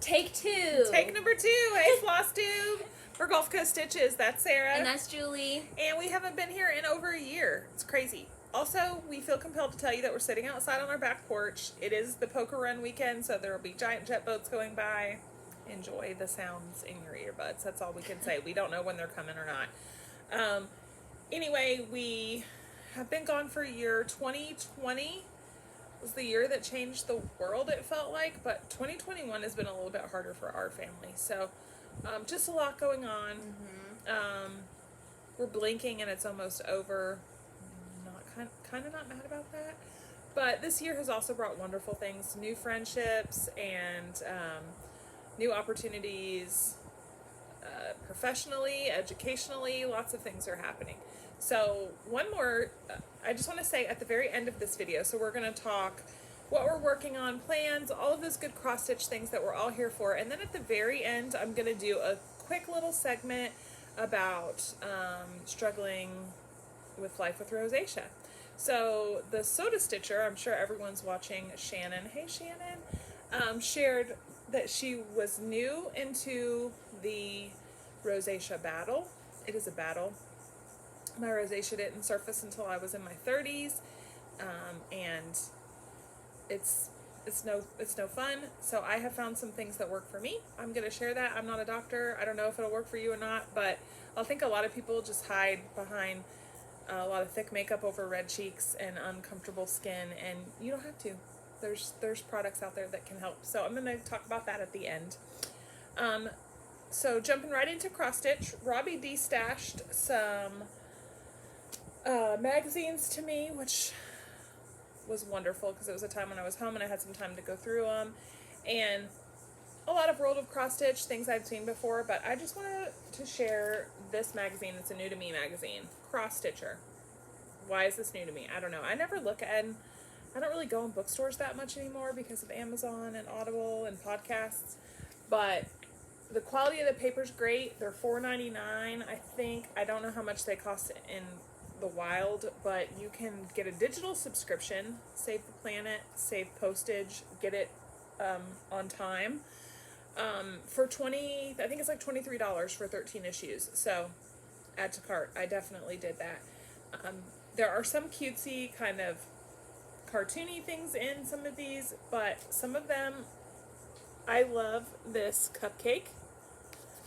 Take 2. Take number 2. Hey, Flosstube. For Gulf Coast Stitches, that's Sarah. And that's Julie. And we haven't been here in over a year. It's crazy. Also, we feel compelled to tell you that we're sitting outside on our back porch. It is the Poker Run weekend, so there will be giant jet boats going by. Enjoy the sounds in your earbuds. That's all we can say. We don't know when they're coming or not. Anyway, we have been gone for a year. 2020 was the year that changed the world, it felt like, but 2021 has been a little bit harder for our family. So just a lot going on. We're blinking and it's almost over. Kind of not mad about that. But this year has also brought wonderful things, new friendships and new opportunities, professionally, educationally, lots of things are happening. So one more, I just want to say at the very end of this video, so we're going to talk what we're working on, plans, all of those good cross-stitch things that we're all here for. And then at the very end, I'm going to do a quick little segment about struggling with life with rosacea. So the Soda Stitcher, I'm sure everyone's watching, Shannon, hey Shannon, shared that she was new into the rosacea battle. It is a battle. My rosacea didn't surface until I was in my 30s, and it's no fun. So I have found some things that work for me. I'm going to share that. I'm not a doctor. I don't know if it'll work for you or not, but I think a lot of people just hide behind a lot of thick makeup over red cheeks and uncomfortable skin, and you don't have to. There's products out there that can help. So I'm going to talk about that at the end. So jumping right into cross stitch, Robbie destashed some magazines to me, which was wonderful because it was a time when I was home and I had some time to go through them, and a lot of World of Cross Stitch, things I've seen before, but I just wanted to share this magazine. It's a new to me magazine, Cross Stitcher. Why is this new to me? I don't know. I never look at, I don't really go in bookstores that much anymore because of Amazon and Audible and podcasts, but the quality of the paper's great. They're $4.99, I think. I don't know how much they cost in the wild, but you can get a digital subscription, save the planet, save postage, get it on time. For I think it's like $23 for 13 issues. So add to cart. I definitely did that. There are some cutesy kind of cartoony things in some of these, but some of them, I love this cupcake.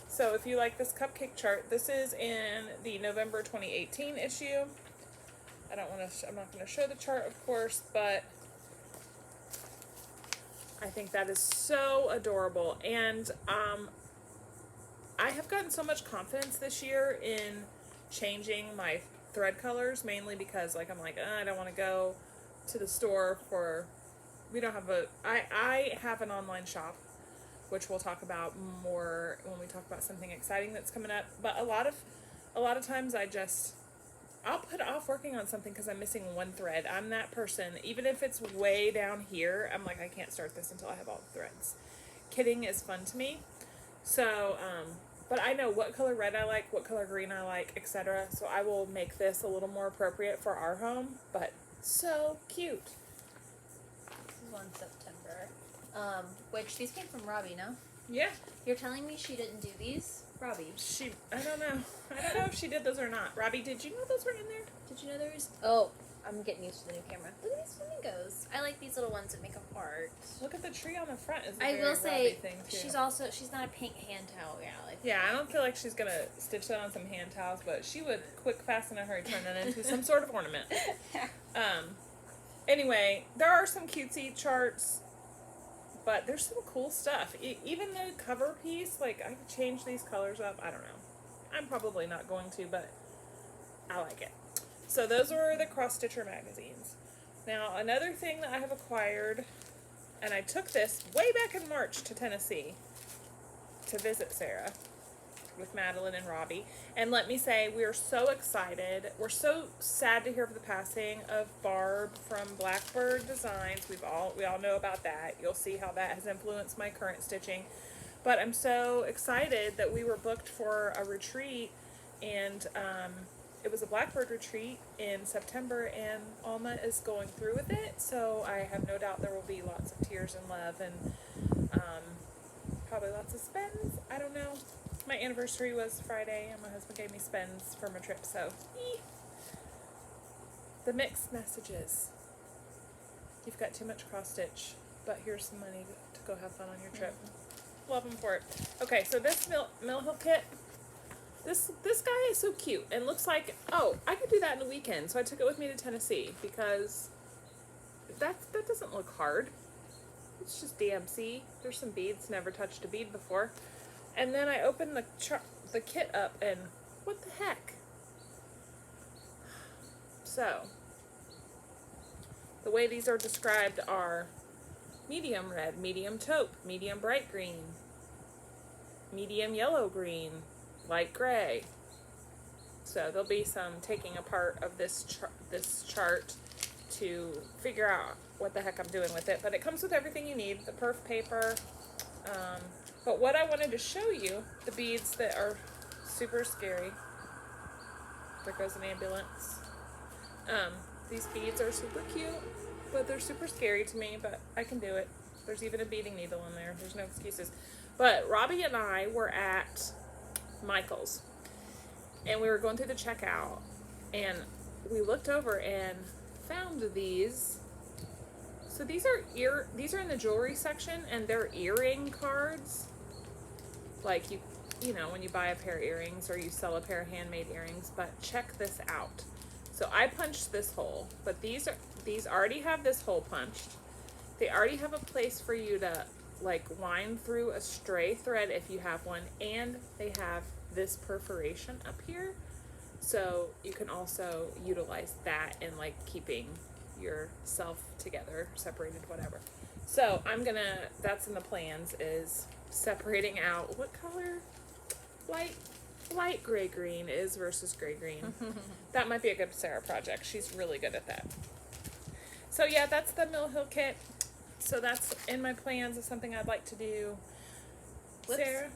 So if you like this cupcake chart, this is in the November 2018 issue. I'm not going to show the chart, of course, but I think that is so adorable. And I have gotten so much confidence this year in changing my thread colors, mainly because I don't want to go to the store I have an online shop, which we'll talk about more when we talk about something exciting that's coming up. But a lot of times I'll put off working on something because I'm missing one thread. I'm that person. Even if it's way down here, I'm like, I can't start this until I have all the threads. Kitting is fun to me. So, but I know what color red I like, what color green I like, etc. So I will make this a little more appropriate for our home, but so cute. This is 1 September. Which these came from Robbie, no? Yeah. You're telling me she didn't do these? Robbie. I don't know. I don't know if she did those or not. Robbie, did you know those were in there? Did you know there was... Oh, I'm getting used to the new camera. Look at these flamingos. I like these little ones that make a heart. Look at the tree on the front. Is I will say, thing too. she's not a pink hand towel gal. Yeah, I don't feel like she's going to stitch that on some hand towels, but she would quick, fast, in a hurry turn that into some sort of ornament. Anyway, there are some cutesy charts, but there's some cool stuff. Even the cover piece, I could change these colors up. I don't know. I'm probably not going to, but I like it. So those were the Cross Stitcher magazines. Now, another thing that I have acquired, and I took this way back in March to Tennessee to visit Sarah with Madeline and Robbie. And let me say, we are so excited. We're so sad to hear of the passing of Barb from Blackbird Designs. We all know about that. You'll see how that has influenced my current stitching. But I'm so excited that we were booked for a retreat, and it was a Blackbird retreat in September, and Alma is going through with it. So I have no doubt there will be lots of tears and love, and don't know. My anniversary was Friday, and my husband gave me spends for my trip, so. The mixed messages. You've got too much cross stitch, but here's some money to go have fun on your trip. Love them for it. Okay, so this Mill Hill kit, this guy is so cute and looks like, oh, I could do that in a weekend. So I took it with me to Tennessee because that doesn't look hard. It's just DMC. There's some beads. Never touched a bead before. And then I opened the kit up, and what the heck? So, the way these are described are medium red, medium taupe, medium bright green, medium yellow green, light gray. So there'll be some taking apart of this chart to figure out what the heck I'm doing with it. But it comes with everything you need, the perf paper. But what I wanted to show you, the beads that are super scary. There goes an ambulance. These beads are super cute, but they're super scary to me, but I can do it. There's even a beading needle in there. There's no excuses. But Robbie and I were at Michael's, and we were going through the checkout, and we looked over and found these. So these are in the jewelry section, and they're earring cards. Like you know, when you buy a pair of earrings or you sell a pair of handmade earrings, but check this out. So I punched this hole, but these already have this hole punched. They already have a place for you to like wind through a stray thread if you have one, and they have this perforation up here. So you can also utilize that in like keeping yourself together, separated, whatever. So that's in the plans, is separating out what color light gray green is versus gray green. That might be a good Sarah project. She's really good at that. So yeah, that's the Mill Hill kit. So that's in my plans of something I'd like to do. Whips. Sarah,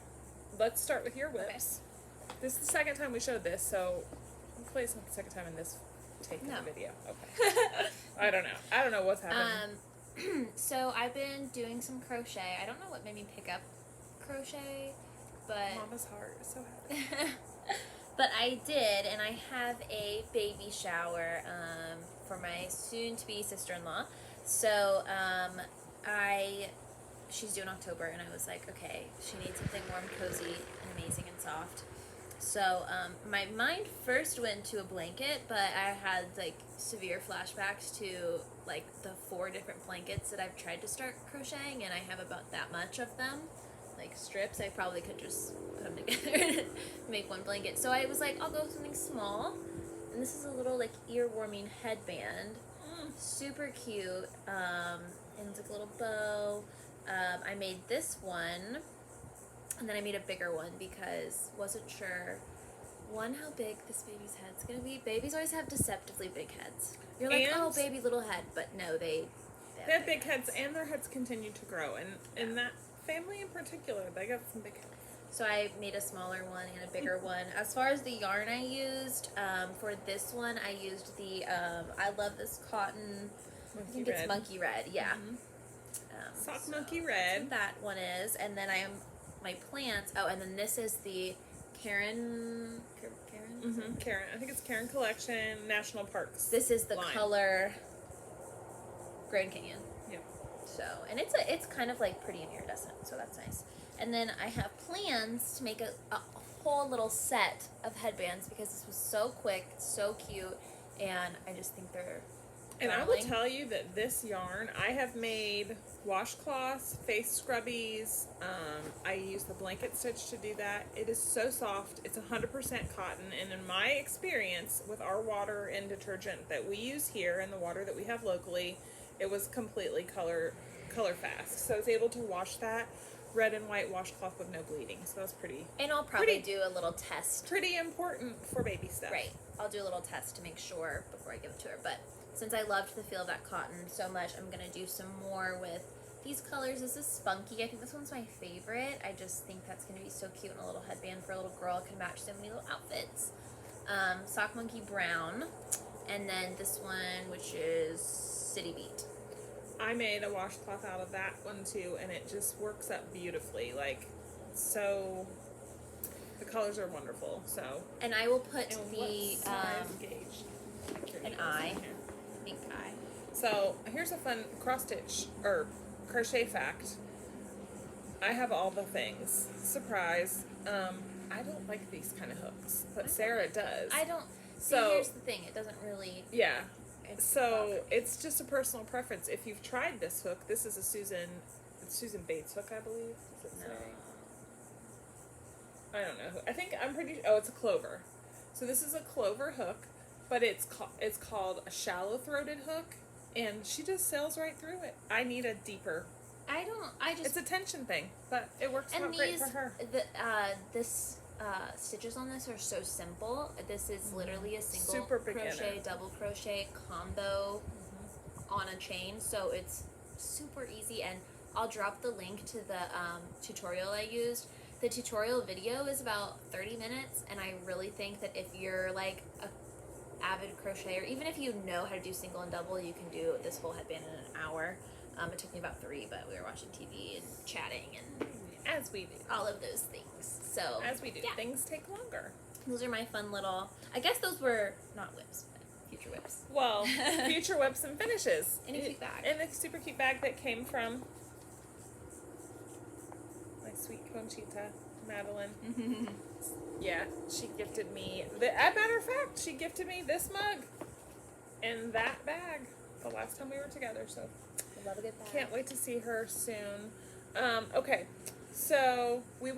let's start with your whips. Okay. This is the second time we showed this, so hopefully it's not the second time in this taking the video. Okay. I don't know what's happening. So I've been doing some crochet. I don't know what made me pick up crochet, but Mama's heart is so happy. but I did, and I have a baby shower for my soon-to-be sister-in-law. So she's due in October, and I was like, okay, she needs something warm, cozy, and amazing and soft. So my mind first went to a blanket, but I had like severe flashbacks to like the 4 different blankets that I've tried to start crocheting, and I have about that much of them, like strips. I probably could just put them together and make one blanket. So I was like, I'll go with something small, and this is a little like ear-warming headband. Super cute, and it's like a little bow. I made this one, and then I made a bigger one because wasn't sure, one, how big this baby's head's gonna be. Babies always have deceptively big heads. You're like, oh, baby, little head, but no, they have big heads, and their heads continue to grow, and in that family in particular, they got some big heads. So I made a smaller one and a bigger one. As far as the yarn I used, for this one, I used the, I love this cotton, I think it's Monkey Red, yeah. Sock Monkey Red. That's what that one is. And then my plants, and then this is the Karen? Karen, I think it's Karen Collection, National Parks. This is the line. color Grand Canyon. Yeah. So, and it's kind of like pretty and iridescent, so that's nice. And then I have plans to make a whole little set of headbands because this was so quick, so cute, and I just think they're And I will tell you that this yarn, I have made washcloths, face scrubbies. I use the blanket stitch to do that. It is so soft. It's 100% cotton, and in my experience with our water and detergent that we use here and the water that we have locally, it was completely color fast. So I was able to wash that red and white washcloth with no bleeding. So that's pretty. And I'll probably do a little test. Pretty important for baby stuff. Right. I'll do a little test to make sure before I give it to her. But since I loved the feel of that cotton so much, I'm going to do some more with these colors. This is Spunky. I think this one's my favorite. I just think that's going to be so cute in a little headband for a little girl. It can match so many little outfits. Sock Monkey Brown. And then this one, which is City Beat. I made a washcloth out of that one too, and it just works up beautifully. Like, so The colors are wonderful. So. And I will put And the what size gauge? an eye, pink eye. So here's a fun cross stitch or crochet fact. I have all the things. Surprise. I don't like these kind of hooks, but Sarah does. I don't. So here's the thing. It doesn't really. Yeah. So it's just a personal preference. If you've tried this hook, this is a Susan Bates hook, I believe. Does it say? I don't know. I think I'm pretty. Oh, it's a clover. So this is a clover hook, but it's called a shallow throated hook, and she just sails right through it. I need a deeper. It's a tension thing, but it works out great for her. This stitches on this are so simple. This is literally a single Super crochet, beginner. double crochet combo on a chain, so it's super easy. And I'll drop the link to the tutorial I used. The tutorial video is about 30 minutes, and I really think that if you're like a avid crocheter, even if you know how to do single and double, you can do this whole headband in an hour. It took me about 3, but we were watching TV and chatting and as we do all of those things. So as we do, things take longer. Those are my fun little. I guess those were not whips, but future whips. Well, future whips and finishes In a cute bag. In a super cute bag that came from my sweet Conchita, Madeline. Yeah, she gifted me. As a matter of fact, she gifted me this mug in that bag the last time we were together. So Love a good bag. can't wait to see her soon. Okay, so we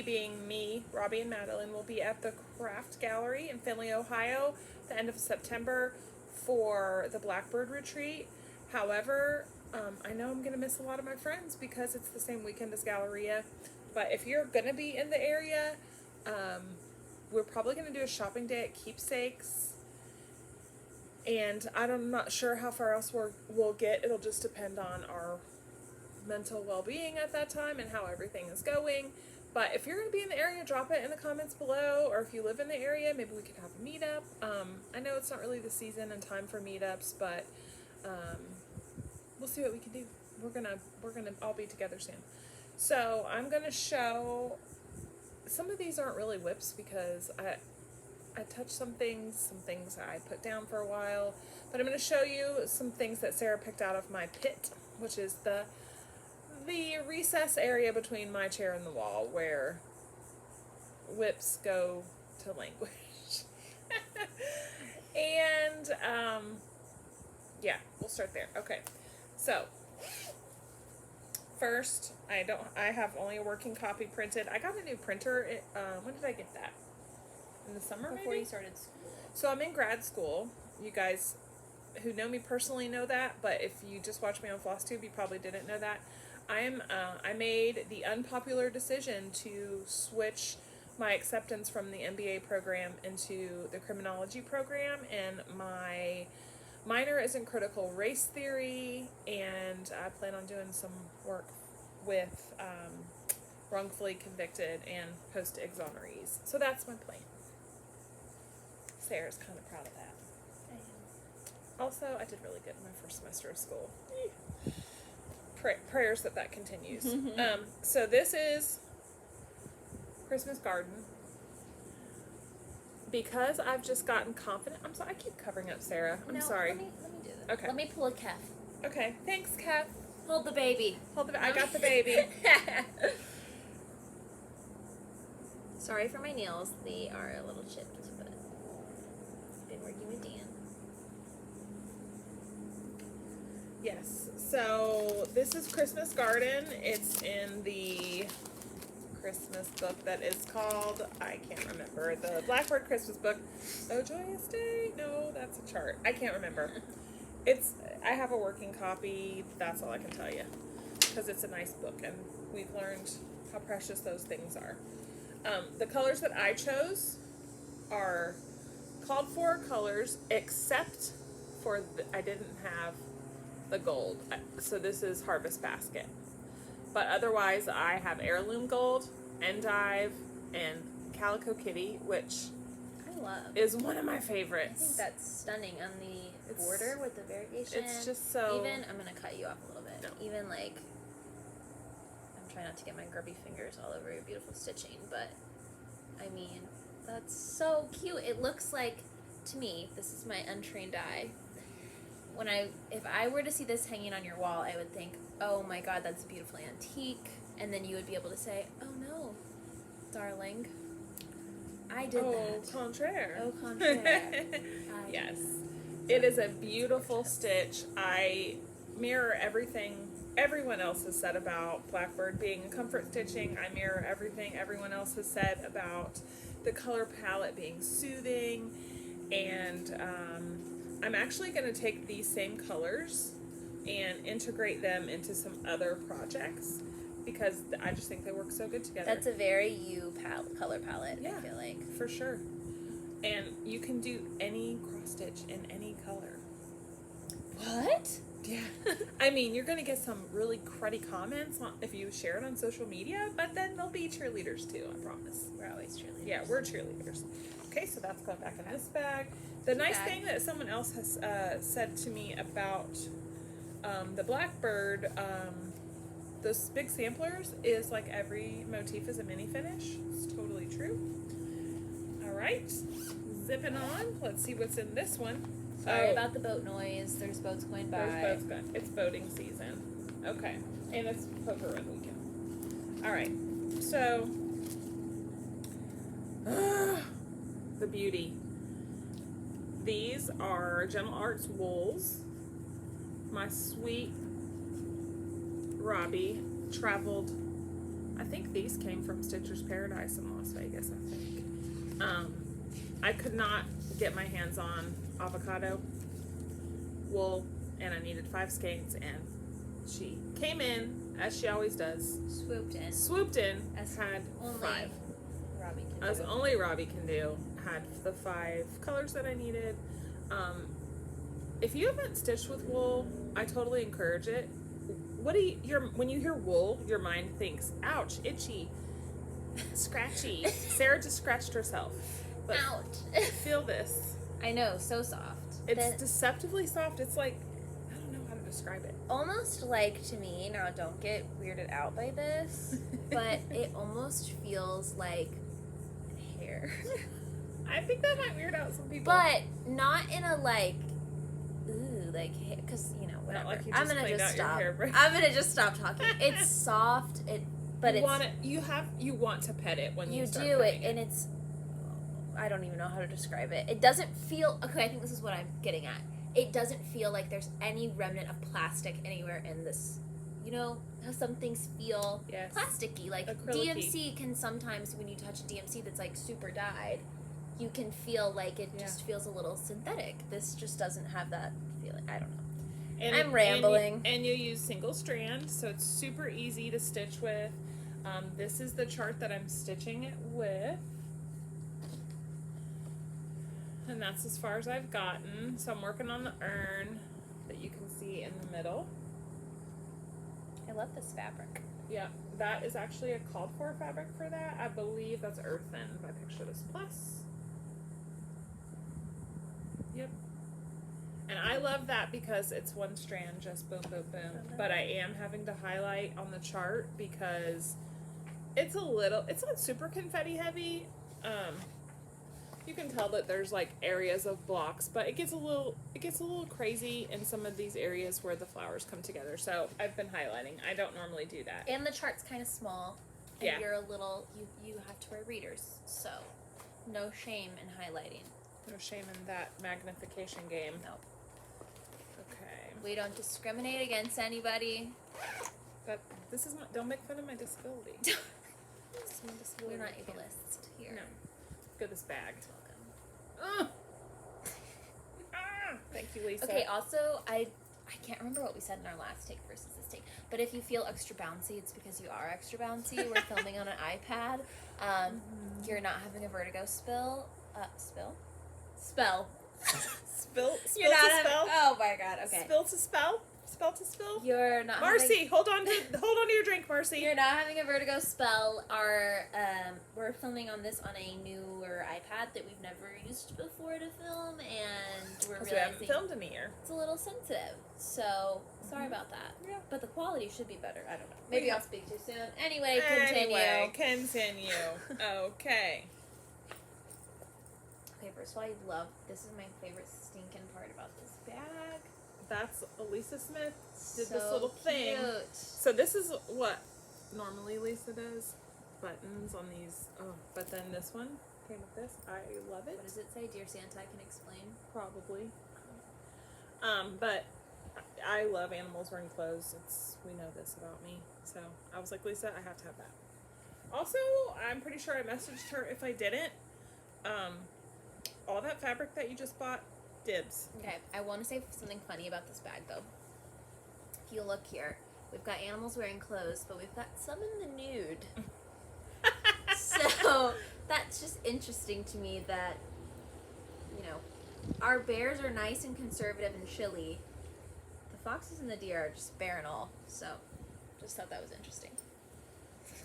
being me, Robbie, and Madeline, will be at the Craft Gallery in Findlay, Ohio, the end of September for the Blackbird Retreat. However, I know I'm going to miss a lot of my friends because it's the same weekend as Galleria. But if you're going to be in the area, we're probably going to do a shopping day at Keepsakes. And I'm not sure how far else we'll get. It'll just depend on our mental well-being at that time and how everything is going. But if you're going to be in the area, drop it in the comments below. Or if you live in the area, maybe we could have a meetup. I know it's not really the season and time for meetups, but we'll see what we can do. We're gonna all be together soon. So I'm gonna show. Some of these aren't really whips because I touched some things I put down for a while, but I'm going to show you some things that Sarah picked out of my pit, which is the recess area between my chair and the wall where whips go to languish. And yeah, we'll start there. Okay, so first, I have only a working copy printed. I got a new printer. When did I get that? In the summer, Before maybe? you started school. So I'm in grad school. You guys who know me personally know that, but if you just watch me on Flosstube, you probably didn't know that. I made the unpopular decision to switch my acceptance from the MBA program into the criminology program, and my minor is in critical race theory, and I plan on doing some work with wrongfully convicted and post-exonerees. So that's my plan. Sarah's kind of proud of that. Also, I did really good in my first semester of school. Prayers that continues. So this is Christmas Garden. Because I've just gotten confident. I'm sorry, I keep covering up Sarah. I'm sorry. Let me do this. Okay. Let me pull a Kef. Okay, thanks, Kat. Hold the baby. I got the baby. Sorry for my nails. They are a little chipped, but I've been working with Dan. Yes. So this is Christmas Garden. It's in the Christmas book that is called, I can't remember, the Blackbird Christmas book. Oh, Joyous Day? No, that's a chart. I can't remember. I have a working copy. That's all I can tell you. Because it's a nice book, and we've learned how precious those things are. The colors that I chose are called for colors, except for I didn't have the gold. So this is Harvest Basket. But otherwise, I have Heirloom Gold, Endive, and Calico Kitty, which I love. Is one of my I favorites. think that's stunning on the border with the variegation. It's just so... Even, I'm going to cut you off a little bit. No. Even like, I'm trying not to get my grubby fingers all over your beautiful stitching, but I mean, that's so cute. It looks like, to me, this is my untrained eye. If I were to see this hanging on your wall, I would think, oh my god, that's beautifully antique. And then you would be able to say, oh no, darling, I did that. Contraire. Au contraire. Yes. It is a beautiful stitch. I mirror everything everyone else has said about Blackbird being comfort stitching. I mirror everything everyone else has said about the color palette being soothing. And I'm actually going to take these same colors and integrate them into some other projects because I just think they work so good together. That's a very you color palette, yeah, I feel like. For sure. And you can do any cross stitch in any color. What? Yeah. I mean, you're going to get some really cruddy comments if you share it on social media, but then there'll be cheerleaders too, I promise. We're always cheerleaders. Yeah, we're cheerleaders. Okay, so that's going back in this bag. The nice thing that someone else has said to me about the Blackbird, those big samplers, is like every motif is a mini finish. It's totally true. All right, zipping on. Let's see what's in this one. Sorry about the boat noise. There's boats going by. There's boats going. It's boating season. Okay, and it's poker run weekend. All right, so the beauty. These are Gentle Arts wools. My sweet Robbie traveled. I think these came from Stitcher's Paradise in Las Vegas, I think. I could not get my hands on avocado wool, and I needed 5 skeins, and she came in, as she always does. Swooped in, as had only 5. Robbie can As do. only Robbie can do. Had the 5 colors that I needed. If you haven't stitched with wool, I totally encourage it. When you hear wool, your mind thinks, ouch, itchy, scratchy. Sarah just scratched herself. But ouch. feel this. I know, so soft. It's deceptively soft. It's like, I don't know how to describe it. Almost like, to me, now don't get weirded out by this, but it almost feels like hair. I think that might weird out some people. But not in a like, ooh, like, because, you know, whatever. Like you I'm just gonna cleaned just out your stop. hairbrush. I'm gonna just stop talking. It's soft, but you want to pet it when you start do it, petting and it's, I don't even know how to describe it. It doesn't feel, okay, I think this is what I'm getting at. It doesn't feel like there's any remnant of plastic anywhere in this. You know how some things feel plasticky, like acrylic-y. DMC can sometimes, when you touch DMC that's like super dyed, you can feel like it just feels a little synthetic. This just doesn't have that feeling. I don't know. I'm rambling. And you use single strand, so it's super easy to stitch with. This is the chart that I'm stitching it with. And that's as far as I've gotten. So I'm working on the urn that you can see in the middle. I love this fabric. Yeah, that is actually a called for fabric for that. I believe that's earthen by Picture This Plus. Yep. And I love that because it's one strand, just boom, boom, boom. But I am having to highlight on the chart because it's not super confetti heavy. You can tell that there's like areas of blocks, but it gets a little crazy in some of these areas where the flowers come together. So I've been highlighting. I don't normally do that. And the chart's kind of small, and you're a little, you have to wear readers, so no shame in highlighting. No shame in that magnification game. Nope. Okay. We don't discriminate against anybody. But this is don't make fun of my disability. This is my disability. We're not ableist here. No. Look at this bag. Welcome. Thank you, Lisa. Okay, also, I can't remember what we said in our last take versus this take, but if you feel extra bouncy, it's because you are extra bouncy. We're filming on an iPad. You're not having a vertigo spell. You're not having, oh my god, okay. Spill to spell? Spell to spill? You're not Marcy, hold on to your drink, Marcy. You're not having a vertigo spell. We're filming on this on a newer iPad that we've never used before to film, and we're we haven't filmed in a year. It's a little sensitive, so sorry about that. Yeah. But the quality should be better. I don't know. Maybe I'll speak too soon. Anyway, continue. Continue. Okay. Okay, first of all, this is my favorite stinking part about this bag. That's Elisa Smith did So this little thing. cute. So this is what normally Lisa does. Buttons on these. Oh, but then this one came with this. I love it. What does it say? Dear Santa, I can explain. Probably. But I love animals wearing clothes. We know this about me. So I was like, Lisa, I have to have that. Also, I'm pretty sure I messaged her if I didn't. All that fabric that you just bought, dibs. Okay, I want to say something funny about this bag, though. If you look here, we've got animals wearing clothes, but we've got some in the nude. So that's just interesting to me that, our bears are nice and conservative and chilly. The foxes and the deer are just bare and all. So just thought that was interesting.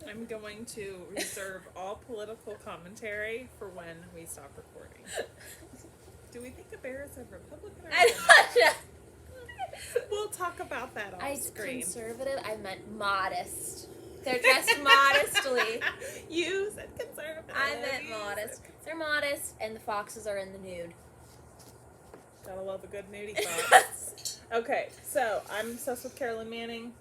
I'm going to reserve all political commentary for when we stop recording. Do we think the bear is a Republican or a Democrat? We'll talk about that on screen. Conservative, I meant modest. They're dressed modestly. You said conservative. I meant modest. They're modest, and the foxes are in the nude. Gotta love a good nudie fox. Okay, so I'm obsessed with Carolyn Manning.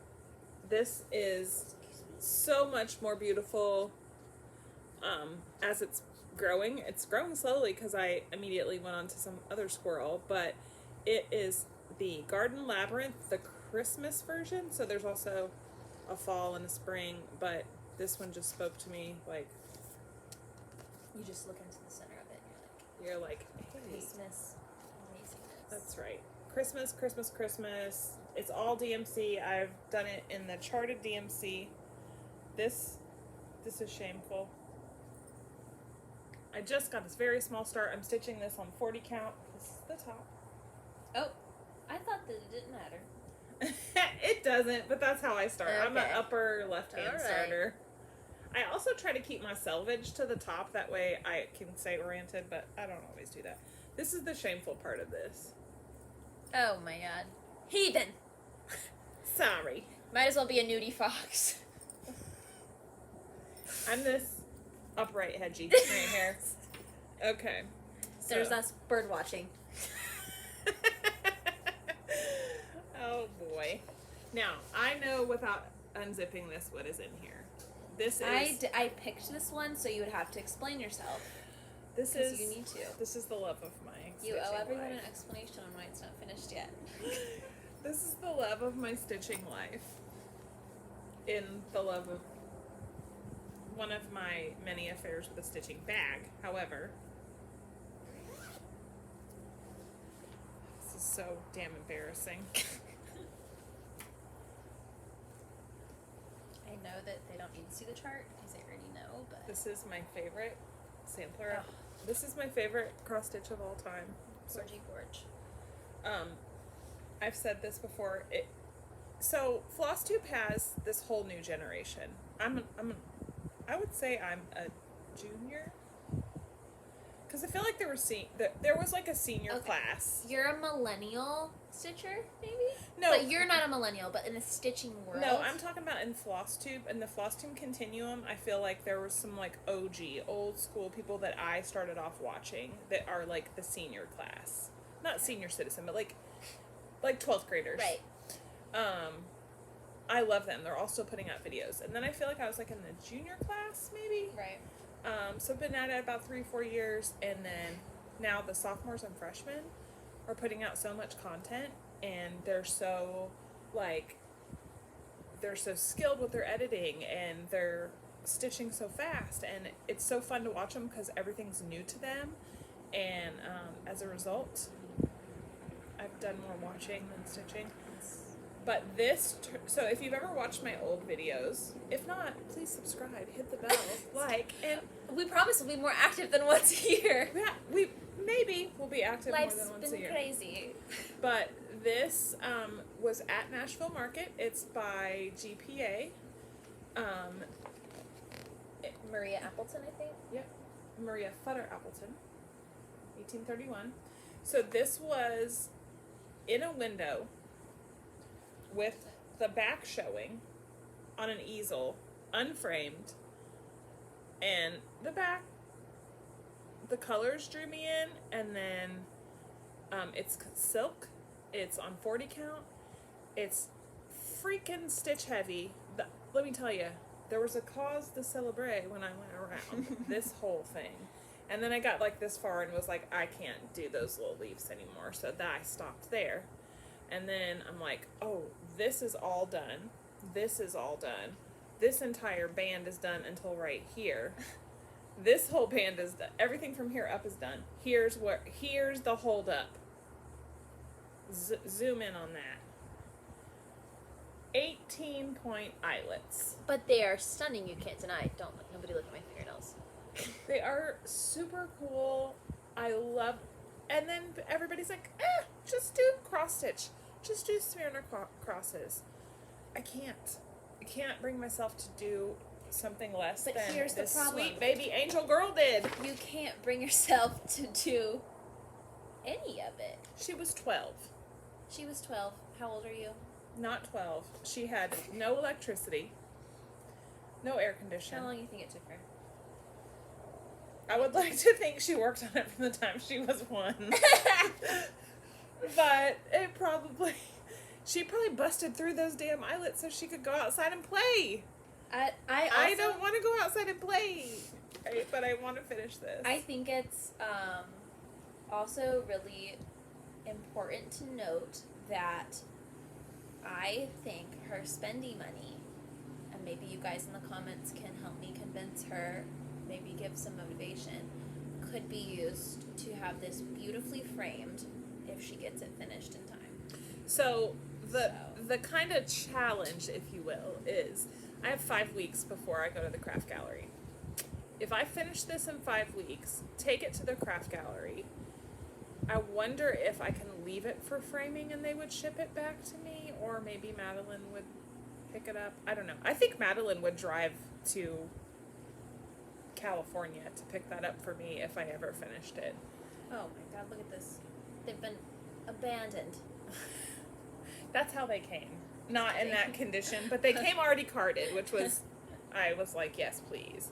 This is so much more beautiful as it's growing. It's growing slowly because I immediately went on to some other squirrel, but it is the Garden Labyrinth, the Christmas version. So there's also a fall and a spring, but this one just spoke to me like. You just look into the center of it and you're like, hey. Christmas amazingness. That's right. Christmas, Christmas, Christmas. It's all DMC. I've done it in the charted DMC. This is shameful. I just got this very small start. I'm stitching this on 40 count. This is the top. Oh, I thought that it didn't matter. It doesn't, but that's how I start. Okay. I'm an upper left-hand All right. starter. I also try to keep my selvage to the top. That way I can stay oriented, but I don't always do that. This is the shameful part of this. Oh my god. Heathen! Sorry. Might as well be a nudie fox. I'm this upright hedgy right here. Okay. There's us bird watching. Oh boy. Now, I know without unzipping this what is in here. This is... I picked this one so you would have to explain yourself. This is... you need to. This is the love of my You stitching owe everyone life. an explanation on why it's not finished yet. This is the love of my stitching life. In the love of one of my many affairs with a stitching bag. However, this is so damn embarrassing. I know that they don't need to see the chart because they already know, but... This is my favorite sampler. Oh. This is my favorite cross stitch of all time. Gorgy gorge. I've said this before. So Flosstube has this whole new generation. I would say I'm a junior, because I feel like there was like a senior class. You're a millennial stitcher, maybe? No, But you're not a millennial, but in the stitching world. No, I'm talking about in Flosstube. In the Flosstube continuum, I feel like there was some like OG, old school people that I started off watching that are like the senior class. Not senior citizen, but like 12th graders. Right. I love them. They're all still putting out videos. And then I feel like I was like in the junior class, maybe. Right. So I've been at it about 3-4 years, and then now the sophomores and freshmen are putting out so much content, and they're so skilled with their editing, and they're stitching so fast, and it's so fun to watch them because everything's new to them, and as a result, I've done more watching than stitching. But so if you've ever watched my old videos, if not, please subscribe, hit the bell, and we promise we'll be more active than once a year. yeah, we'll be active Life's more than once a been year. crazy. But this was at Nashville Market. It's by GPA. Maria Appleton, I think. Yep, Maria Futter Appleton, 1831. So this was in a window with the back showing on an easel, unframed, and the back the colors drew me in, and then it's silk. It's on 40 count. It's freaking stitch heavy. Let me tell you, there was a cause to celebrate when I went around this whole thing. And then I got like this far and was like, I can't do those little leaves anymore. So that I stopped there. And then I'm like, oh, this is all done. This is all done. This entire band is done until right here. This whole band is done. Everything from here up is done. Here's the hold up. Zoom in on that. 18-point eyelets. But they are stunning, you can't deny. Nobody look at my fingernails. They are super cool. I love, and then everybody's like, just do cross stitch. Just do smear crosses. I can't bring myself to do something less but than here's this the problem. sweet baby angel girl did. You can't bring yourself to do any of it. She was 12. She was 12. How old are you? Not 12. She had no electricity, no air conditioning. How long do you think it took her? I would like to think she worked on it from the time she was 1. But she probably busted through those damn eyelets so she could go outside and play. I don't want to go outside and play, but I want to finish this. I think it's also really important to note that I think her spending money, and maybe you guys in the comments can help me convince her, maybe give some motivation, could be used to have this beautifully framed if she gets it finished in time. So the kind of challenge, if you will, is I have 5 weeks before I go to the craft gallery. If I finish this in 5 weeks, take it to the craft gallery, I wonder if I can leave it for framing and they would ship it back to me, or maybe Madeline would pick it up. I don't know. I think Madeline would drive to California to pick that up for me if I ever finished it. Oh my god, look at this. They've been abandoned. That's how they came. Not in that condition, but they came already carded, which was, I was like, yes, please.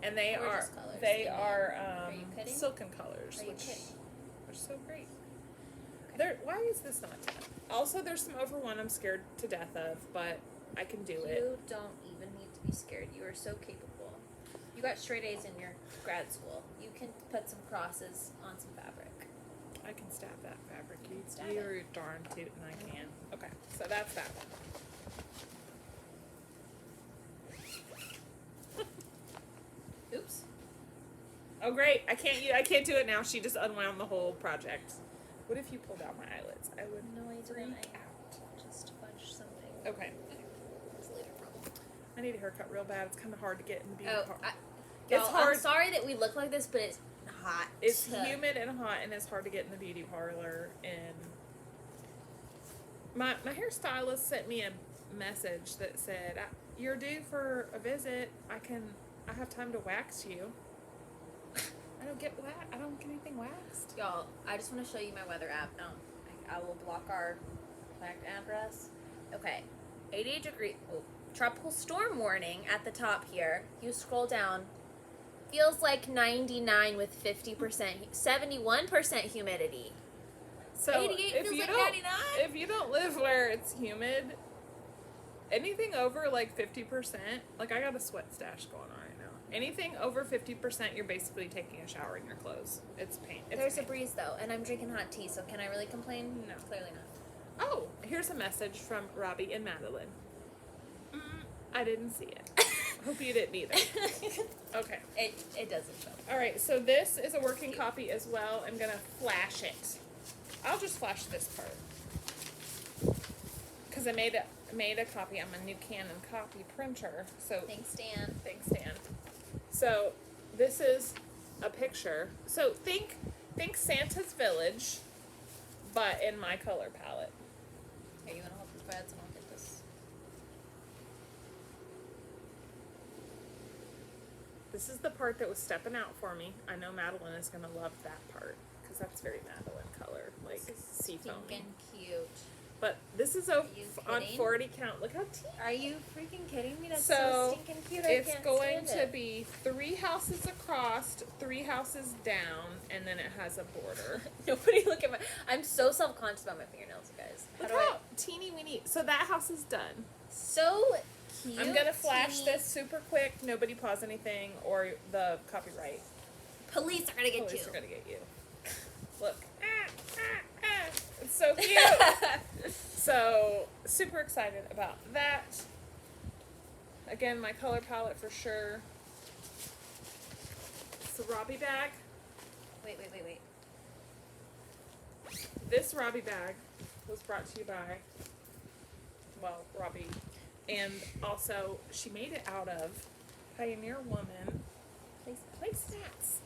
And they Gorgeous are, colors. they are you kidding? silken colors, Are you which kidding? are so great. Why is this not done? Also, there's some over one I'm scared to death of, but I can do it. You don't even need to be scared. You are so capable. You got straight A's in your grad school. You can put some crosses on some fabric. I can stab that fabric. Stab You're darn tootin' I can. Okay, so that's that one. Oops. Oh great! I can't do it now. She just unwound the whole project. What if you pulled out my eyelids? I would No, I freak didn't. out. Just fudge something. Okay. It's later problem. I need a haircut real bad. It's kind of hard to get in the beauty part. It's hard. I'm sorry that we look like this, but it's hot. It's humid and hot, and it's hard to get in the beauty parlor. And my hairstylist sent me a message that said, "You're due for a visit. I have time to wax you." I don't get anything waxed. Y'all, I just want to show you my weather app. I will block our correct address. Okay, 88 degree. Oh, tropical storm warning at the top here. You scroll down. Feels like 99 with 50%, 71% humidity. So 88 feels like 99? If you don't live where it's humid, anything over like 50%, like I got a sweat stash going on right now. Anything over 50%, you're basically taking a shower in your clothes. It's pain. There's a breeze though, and I'm drinking hot tea, so can I really complain? No. Clearly not. Oh, here's a message from Robbie and Madeline. I didn't see it. Hope you didn't either. Okay. It doesn't show. All right, so this is a working copy as well. I'm going to flash it. I'll just flash this part. Because I made a copy on my new Canon copy printer. So Thanks, Dan. Thanks, Dan. So this is a picture. So think Santa's Village, but in my color palette. Here, you want to hold this breads and I'll get this. This is the part that was stepping out for me. I know Madeline is going to love that part because that's very Madeline color, like This is seafoam. stinking cute. But this is you on kidding? 40 count. Look how teeny. Are you freaking kidding me? That's So, so stinking cute. I It's can't going stand to it. be 3 houses across, 3 houses down, and then it has a border. Nobody look at my. I'm so self-conscious about my fingernails, you guys. Look how teeny weeny. So that house is done. So cute. I'm gonna flash teeny. this super quick. Nobody pause anything, or the copyright Police are gonna get police you. are gonna get you. Look, it's so cute. So super excited about that. Again, my color palette for sure. It's a Robbie bag. Wait. This Robbie bag was brought to you by, well, Robbie. And also, she made it out of Pioneer Woman placemats.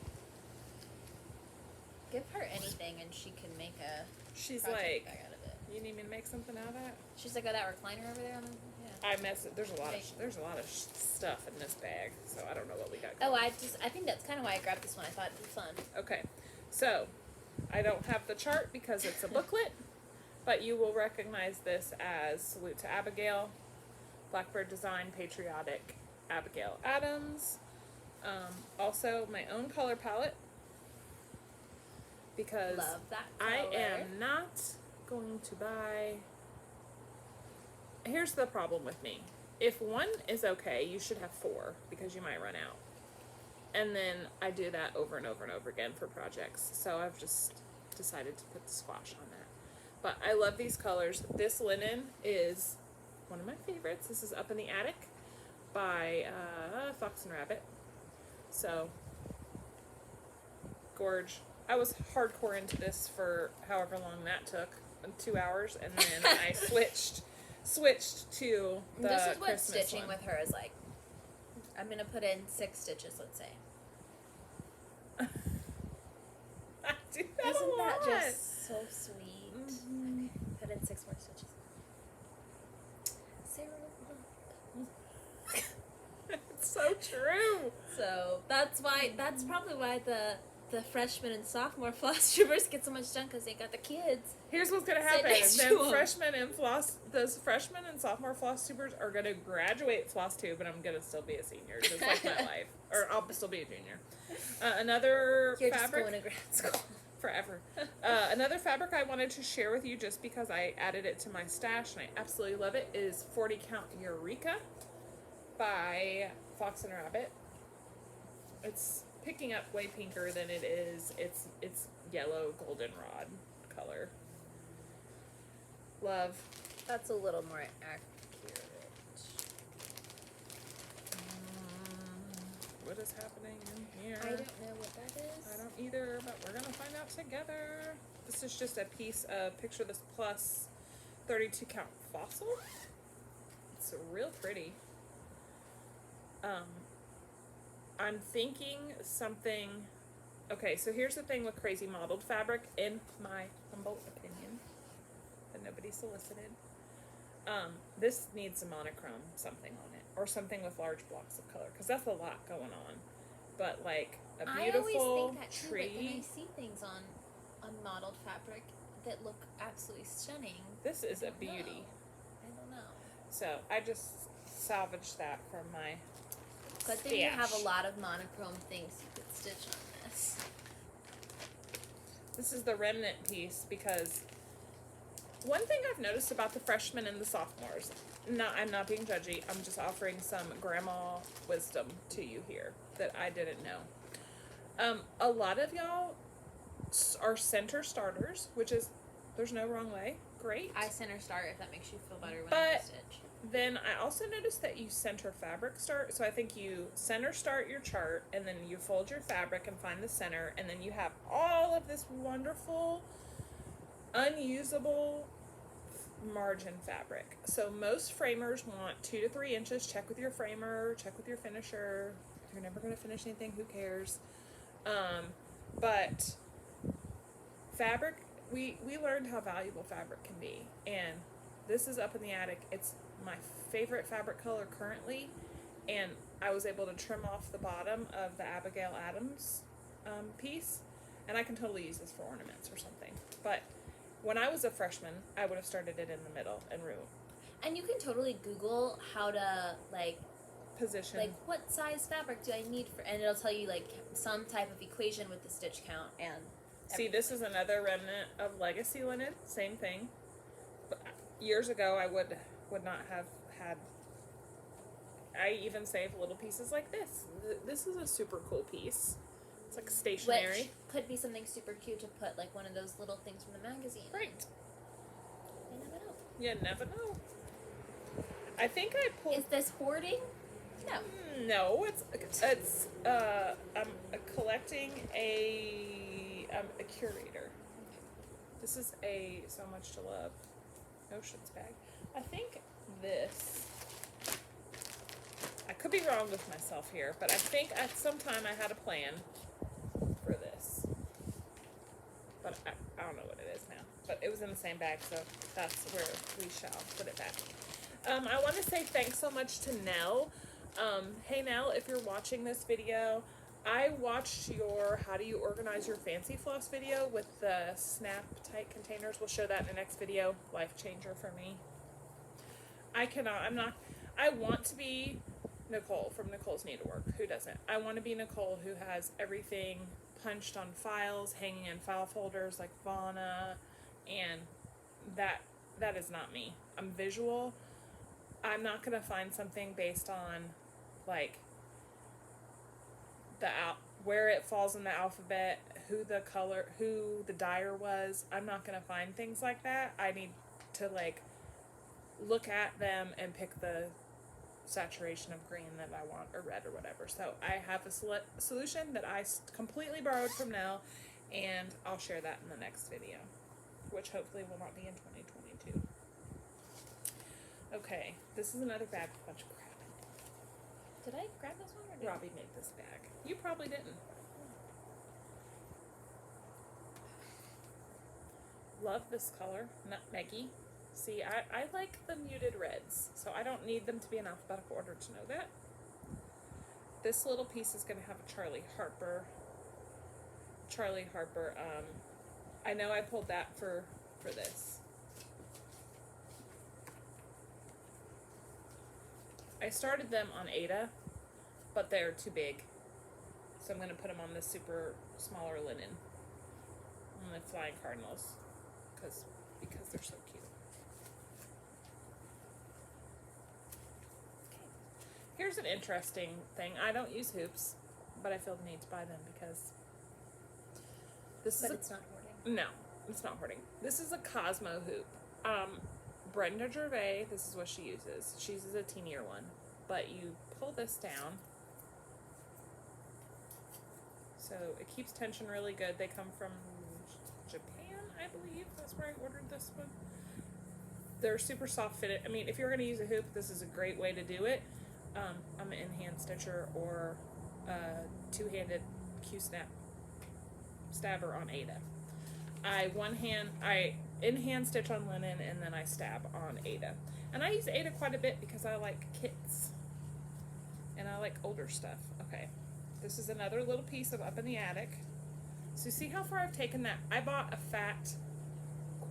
Give her anything and she can make a She's project like, bag out of it. you need me to make something out of that? She's like, oh, that recliner over there on the. Yeah. There's a lot of stuff in this bag, so I don't know what we got. Oh, I think that's kind of why I grabbed this one. I thought it was fun. Okay, so I don't have the chart because it's a booklet, but you will recognize this as Salute to Abigail, Blackbird Design, Patriotic, Abigail Adams. Also, my own color palette, because Love that I color. am not going to buy. Here's the problem with me. If one is okay, you should have 4 because you might run out. And then I do that over and over and over again for projects. So I've just decided to put the squash on that. But I love these colors. This linen is one of my favorites. This is Up in the Attic by Fox and Rabbit. So, gorge. I was hardcore into this for however long that took, 2 hours, and then I switched to the This is what Christmas stitching one. with her is like. I'm gonna put in 6 stitches, let's say. I do that a Isn't lot. that just so sweet? Mhm. Okay, put in 6 more stitches. Sarah. It's so true. So that's probably why the freshmen and sophomore Flosstubers get so much done, because they got the kids. Here's what's gonna Sit happen. next to Then 'em. those freshmen and sophomore Flosstubers are gonna graduate Flosstube, and I'm gonna still be a senior, just like my life, or I'll still be a junior. Another You're just fabric going to grad school. forever. Another fabric I wanted to share with you, just because I added it to my stash and I absolutely love it, is 40 Count Eureka by Fox and Rabbit. It's picking up way pinker than it is. It's yellow goldenrod color. Love. That's a little more accurate. What is happening in here? I don't know what that is. I don't either, but we're gonna find out together. This is just a piece of Picture This Plus 32 count fossil. It's real pretty. I'm thinking something. Okay, so here's the thing with crazy modeled fabric, in my humble opinion, that nobody solicited. This needs a monochrome something on it, or something with large blocks of color, because that's a lot going on. But like a beautiful I always think that too, tree. but then I see things on modeled fabric that look absolutely stunning. This is a I don't know. beauty. I don't know. So I just salvaged that from my But then you have a stash. lot of monochrome things you could stitch on this. This is the remnant piece, because one thing I've noticed about the freshmen and the sophomores, I'm not being judgy, I'm just offering some grandma wisdom to you here that I didn't know. A lot of y'all are center starters, which is, there's no wrong way, great. I center start if that makes you feel better when But you stitch. Then I also noticed that you center fabric start. So I think you center start your chart, and then you fold your fabric and find the center, and then you have all of this wonderful, unusable margin fabric. So most framers want 2 to 3 inches. Check with your framer, check with your finisher. If you're never going to finish anything, who cares? But fabric, we learned how valuable fabric can be, and this is Up in the Attic. It's my favorite fabric color currently, and I was able to trim off the bottom of the Abigail Adams piece, and I can totally use this for ornaments or something. But When I was a freshman, I would have started it in the middle and room. And you can totally Google how to, like, Position. like, what size fabric do I need for, and it'll tell you, like, some type of equation with the stitch count and See, this is another remnant of legacy linen. Same thing. But years ago, I would not have had. I even save little pieces like this. This is a super cool piece. It's like stationary. Which could be something super cute to put, like, one of those little things from the magazine. Right. You never know. You never know. I think I pulled. Is this hoarding? No. No, I'm collecting I'm a curator. This is a So Much to Love Oceans bag. I think this, I could be wrong with myself here, but I think at some time I had a plan for this. But I don't know what it is now. But it was in the same bag, so that's where we shall put it back. I want to say thanks so much to Nell. Hey Nell, if you're watching this video, I watched your How Do You Organize Your Fancy Floss video with the snap tight containers. We'll show that in the next video. Life changer for me. I want to be Nicole from Nicole's Needlework. Who doesn't? I want to be Nicole who has everything punched on files, hanging in file folders like Vana, and that is not me. I'm visual. I'm not going to find something based on, like, where it falls in the alphabet, who the dyer was. I'm not going to find things like that. I need to, like, look at them and pick the saturation of green that I want, or red or whatever. So I have a solution that I completely borrowed from Nell, and I'll share that in the next video, which hopefully will not be in 2022. Okay, this is another bag with a bunch of crap in it. Did I grab this one or did Robbie made this bag. You probably didn't. Love this color, nutmeggy. See, I like the muted reds, so I don't need them to be in alphabetical order to know that. This little piece is going to have a Charlie Harper. I know I pulled that for this. I started them on Ada, but they're too big. So I'm going to put them on this super smaller linen. On the Flying Cardinals. Because they're so cute. Okay. Here's an interesting thing. I don't use hoops, but I feel the need to buy them because it's not hoarding. No, it's not hoarding. This is a Cosmo Hoop. Brenda Gervais, this is what she uses. She uses a teenier one. But you pull this down. So it keeps tension really good. They come from Japan, I believe. That's where I ordered this one. They're super soft fitted. I mean, if you're going to use a hoop, this is a great way to do it. I'm an in-hand stitcher or two-handed Q-snap stabber on Ada. I in-hand stitch on linen, and then I stab on Ada. And I use Ada quite a bit because I like kits. And I like older stuff. Okay. This is another little piece of Up in the Attic. So see how far I've taken that? I bought a fat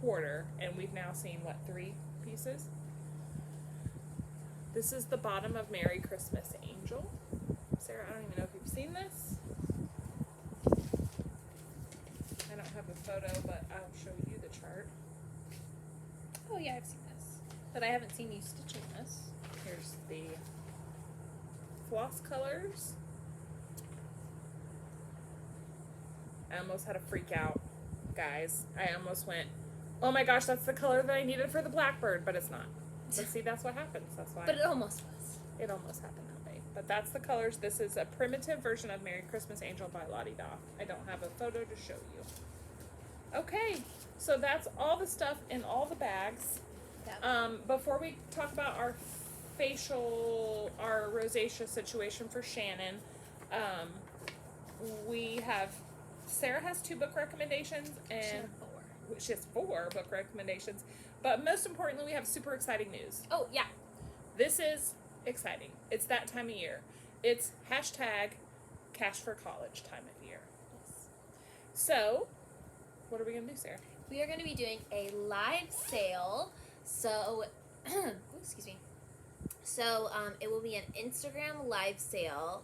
quarter, and we've now seen, what, 3 pieces? This is the bottom of Merry Christmas Angel. Sarah, I don't even know if you've seen this. I don't have a photo, but I'll show you the chart. Oh yeah, I've seen this. But I haven't seen you stitching this. Here's the floss colors. I almost had a freak out, guys. I almost went, oh my gosh, that's the color that I needed for the blackbird, but it's not. But see, that's what happens. That's why. But it almost was. It almost happened that way. But that's the colors. This is a primitive version of Merry Christmas Angel by Lottie Da. I don't have a photo to show you. Okay, so that's all the stuff in all the bags. Yeah. Before we talk about our rosacea situation for Shannon, Sarah has 2 book recommendations, and she has 4 book recommendations. But most importantly, we have super exciting news. Oh, yeah. This is exciting. It's that time of year. It's hashtag Cash for College time of year. Yes. So, what are we going to do, Sarah? we are going to be doing a live sale. So, excuse me. So, it will be an Instagram live sale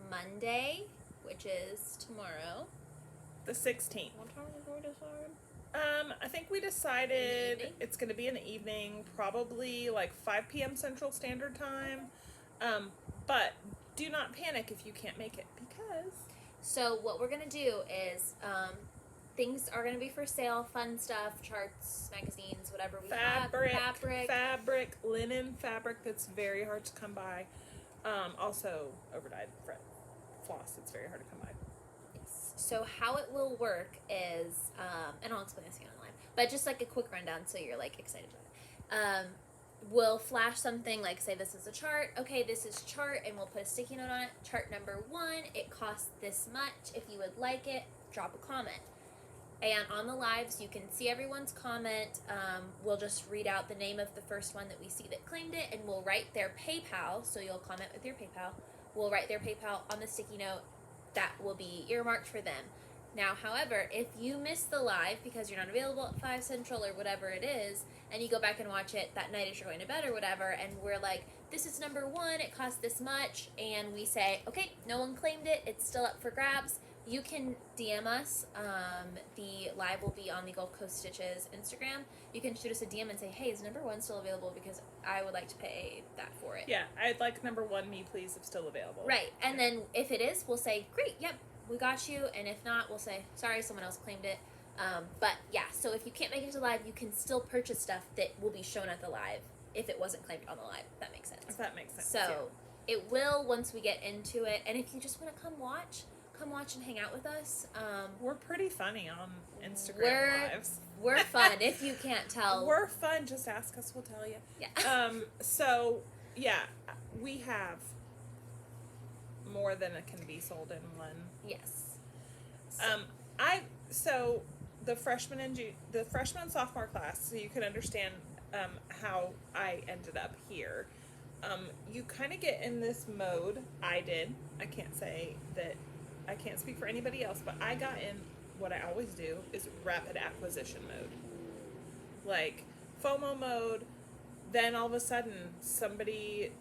Monday, which is tomorrow. The 16th. What time are we going to start? I think we decided evening? it's going to be in the evening, probably like 5 p.m. Central Standard Time. But do not panic if you can't make it, because... So what we're going to do is things are going to be for sale, fun stuff, charts, magazines, whatever we have. Fabric, linen fabric that's very hard to come by. Also, overdyed floss, it's very hard to come by. So how it will work is, and I'll explain this again online, but just like a quick rundown so you're like excited about it. We'll flash something like, say this is a chart. Okay, this is chart, and we'll put a sticky note on it. Chart number 1, it costs this much. If you would like it, drop a comment. And on the lives, you can see everyone's comment. We'll just read out the name of the first one that we see that claimed it, and we'll write their PayPal. So you'll comment with your PayPal. We'll write their PayPal on the sticky note. That will be earmarked for them. Now, however, if you miss the live because you're not available at 5 Central or whatever it is, and you go back and watch it that night as you're going to bed or whatever, and we're like, this is number 1, it costs this much, and we say, okay, no one claimed it, it's still up for grabs, you can DM us. The live will be on the Gulf Coast Stitches Instagram. You can shoot us a DM and say, hey, is number 1 still available, because I would like to pay that for it. Yeah, I'd like number 1, me please, if still available. Right, and then if it is, we'll say, great, yep, we got you, and if not, we'll say, sorry, someone else claimed it. But yeah, so if you can't make it to the live, you can still purchase stuff that will be shown at the live if it wasn't claimed on the live, if that makes sense. If that makes sense. So it will once we get into it, and if you just want to come watch and hang out with us. We're pretty funny on Instagram lives. We're fun, if you can't tell. We're fun, just ask us, we'll tell you. Yeah. So, yeah, we have more than it can be sold in one. Yes. So the freshman and sophomore class, so you can understand how I ended up here. You kind of get in this mode. I did. I can't say that. I can't speak for anybody else, but I got in what I always do is rapid acquisition mode. Like FOMO mode. Then all of a sudden somebody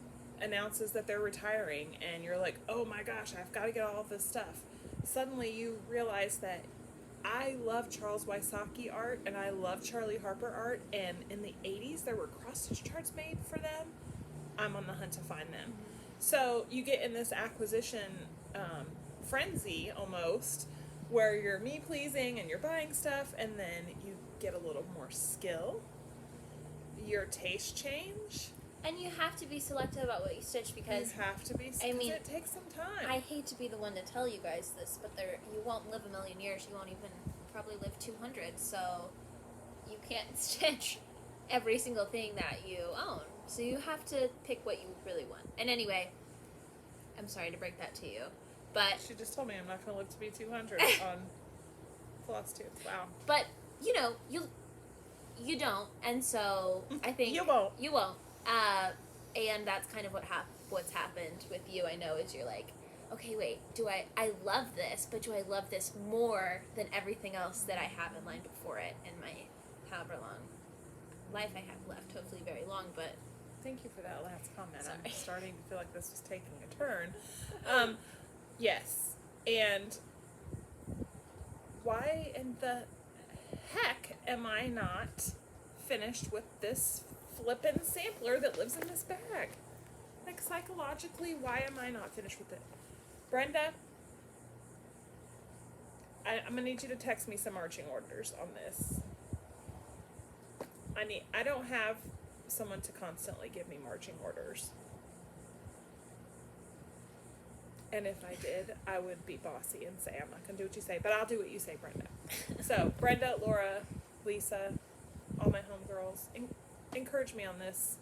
announces that they're retiring, and you're like, oh my gosh, I've got to get all of this stuff. Suddenly you realize that I love Charles Wysocki art, and I love Charlie Harper art, and in the 80s there were cross-stitch charts made for them. I'm on the hunt to find them. So you get in this acquisition frenzy almost, where you're me-pleasing and you're buying stuff, and then you get a little more skill. Your taste change. And you have to be selective about what you stitch, because you have to be. I mean, it takes some time. I hate to be the one to tell you guys this, but you won't live a million years. You won't even probably live 200. So you can't stitch every single thing that you own. So you have to pick what you really want. And anyway, I'm sorry to break that to you, but she just told me I'm not going to live to be 200 on Flosstube. Wow. But you know, you don't, and so I think you won't. You won't. And that's kind of what's happened with you. I know is you're like, okay, wait, I love this, but do I love this more than everything else that I have in line before it in my however long life I have left? Hopefully very long, but thank you for that last comment. Sorry. I'm starting to feel like this was taking a turn. Yes, and why in the heck am I not finished with this flippin' sampler that lives in this bag? Like, psychologically, why am I not finished with it? Brenda, I'm gonna need you to text me some marching orders on this. I don't have someone to constantly give me marching orders. And if I did, I would be bossy and say, I'm not gonna do what you say, but I'll do what you say, Brenda. So, Brenda, Laura, Lisa, all my homegirls, encourage me on this.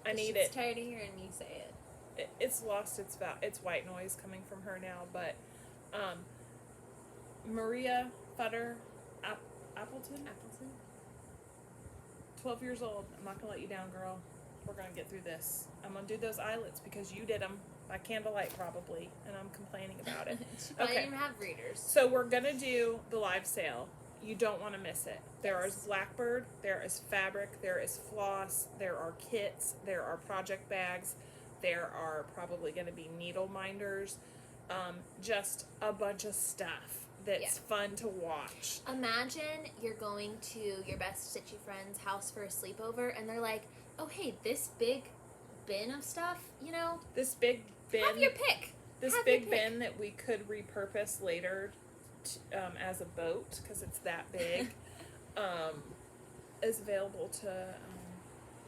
I need it. She's tired of hearing me say it. It's lost its white noise coming from her now, but Maria Futter Appleton, 12 years old. I'm not gonna let you down, girl. We're gonna get through this. I'm gonna do those eyelets because you did them by candlelight probably, and I'm complaining about it. She probably didn't even have readers. So we're gonna do the live sale You don't want to miss it. There is Blackbird, there is fabric, there is floss, there are kits, there are project bags, there are probably going to be needle minders, just a bunch of stuff that's fun to watch. Imagine you're going to your best stitchy friend's house for a sleepover, and they're like, oh, hey, this big bin of stuff, you know? This big bin. Have your pick. This big bin that we could repurpose later as a boat, because it's that big, is available to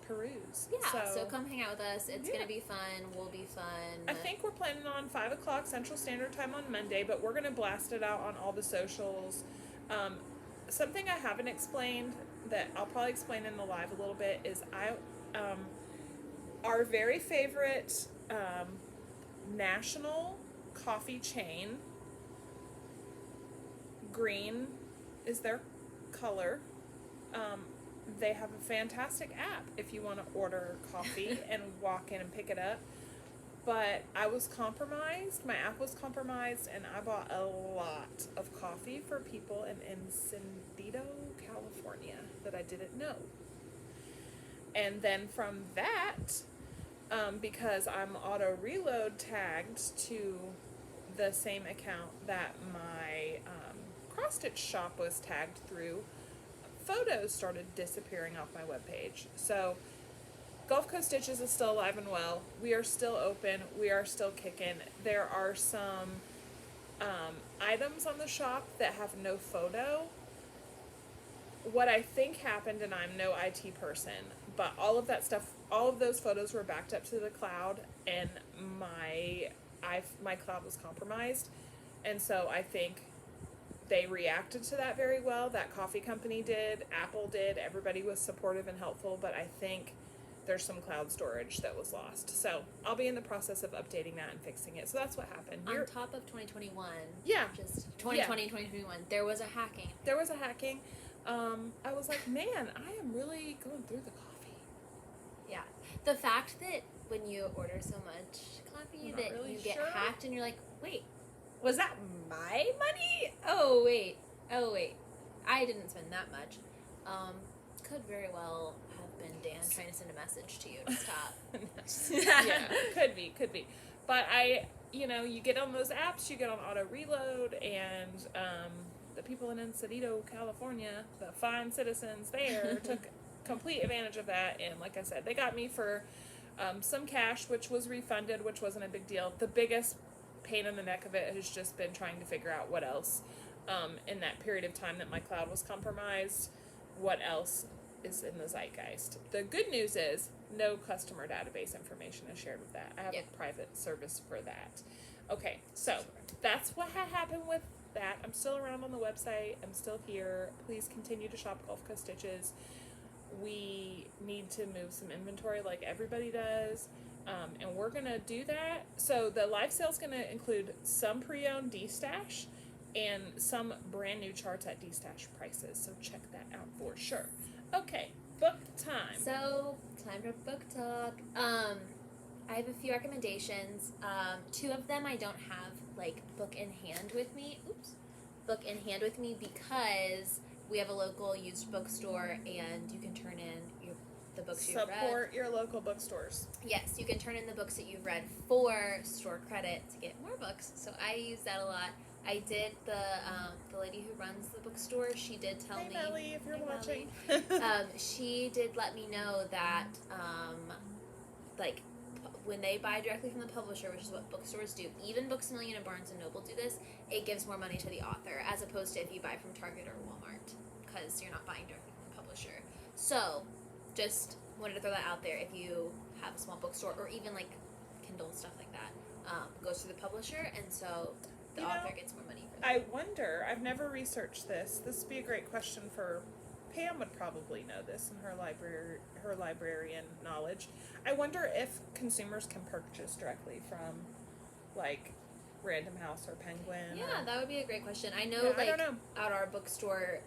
peruse. Yeah, so come hang out with us. It's going to be fun. We'll be fun. I think we're planning on 5 o'clock Central Standard Time on Monday, but we're going to blast it out on all the socials. Something I haven't explained that I'll probably explain in the live a little bit is our very favorite national coffee chain, green is their color. They have a fantastic app if you want to order coffee and walk in and pick it up. But I was compromised. My app was compromised, and I bought a lot of coffee for people in Encinitas, California that I didn't know. And then from that, because I'm auto reload tagged to the same account that my cross stitch shop was tagged through, photos started disappearing off my webpage. So Gulf Coast Stitches is still alive and well. We are still open. We are still kicking. There are some items on the shop that have no photo. What I think happened, and I'm no IT person, but all of that stuff, all of those photos were backed up to the cloud, and my cloud was compromised. And so I think they reacted to that very well. That coffee company did, Apple did, everybody was supportive and helpful, but I think there's some cloud storage that was lost. So I'll be in the process of updating that and fixing it. So that's what happened. On top of 2021. Yeah. Just 2020, 2021. There was a hacking. I was like, man, I am really going through the coffee. Yeah. The fact that when you order so much coffee that really you get sure. hacked and you're like, wait, was that my money? Oh, wait. I didn't spend that much. Could very well have been Dan trying to send a message to you to stop. Yeah, could be. But you get on those apps, you get on auto reload, and the people in Encinitas, California, the fine citizens there, took complete advantage of that. And like I said, they got me for some cash, which was refunded, which wasn't a big deal. The biggest pain in the neck of it has just been trying to figure out what else in that period of time that my cloud was compromised, what else is in the zeitgeist. The good news is no customer database information is shared with that. I have a private service for that. Okay, so that's what happened with that. I'm still around on the website. I'm still here. Please continue to shop Gulf Coast Stitches. We need to move some inventory like everybody does, and we're going to do that. So the live sale is going to include some pre-owned D-Stash and some brand new charts at D-Stash prices. So check that out for sure. Okay, book time. So, time for book talk. I have a few recommendations. 2 of them I don't have, book in hand with me. Book in hand with me because we have a local used bookstore and you can turn in the books you've read. Support your local bookstores. Yes, you can turn in the books that you've read for store credit to get more books. So I use that a lot. I did the lady who runs the bookstore, she did tell me. Hey Melly, if you're watching. She did let me know that when they buy directly from the publisher, which is what bookstores do, even Books A Million and Barnes and Noble do this, it gives more money to the author as opposed to if you buy from Target or Walmart because you're not buying directly from the publisher. So, just wanted to throw that out there. If you have a small bookstore or even Kindle stuff like that, goes through the publisher, and so the author gets more money for that. I wonder, I've never researched this. This would be a great question for Pam would probably know this in her librarian knowledge. I wonder if consumers can purchase directly from Random House or Penguin. Yeah, that would be a great question. I know I don't know. At our bookstore,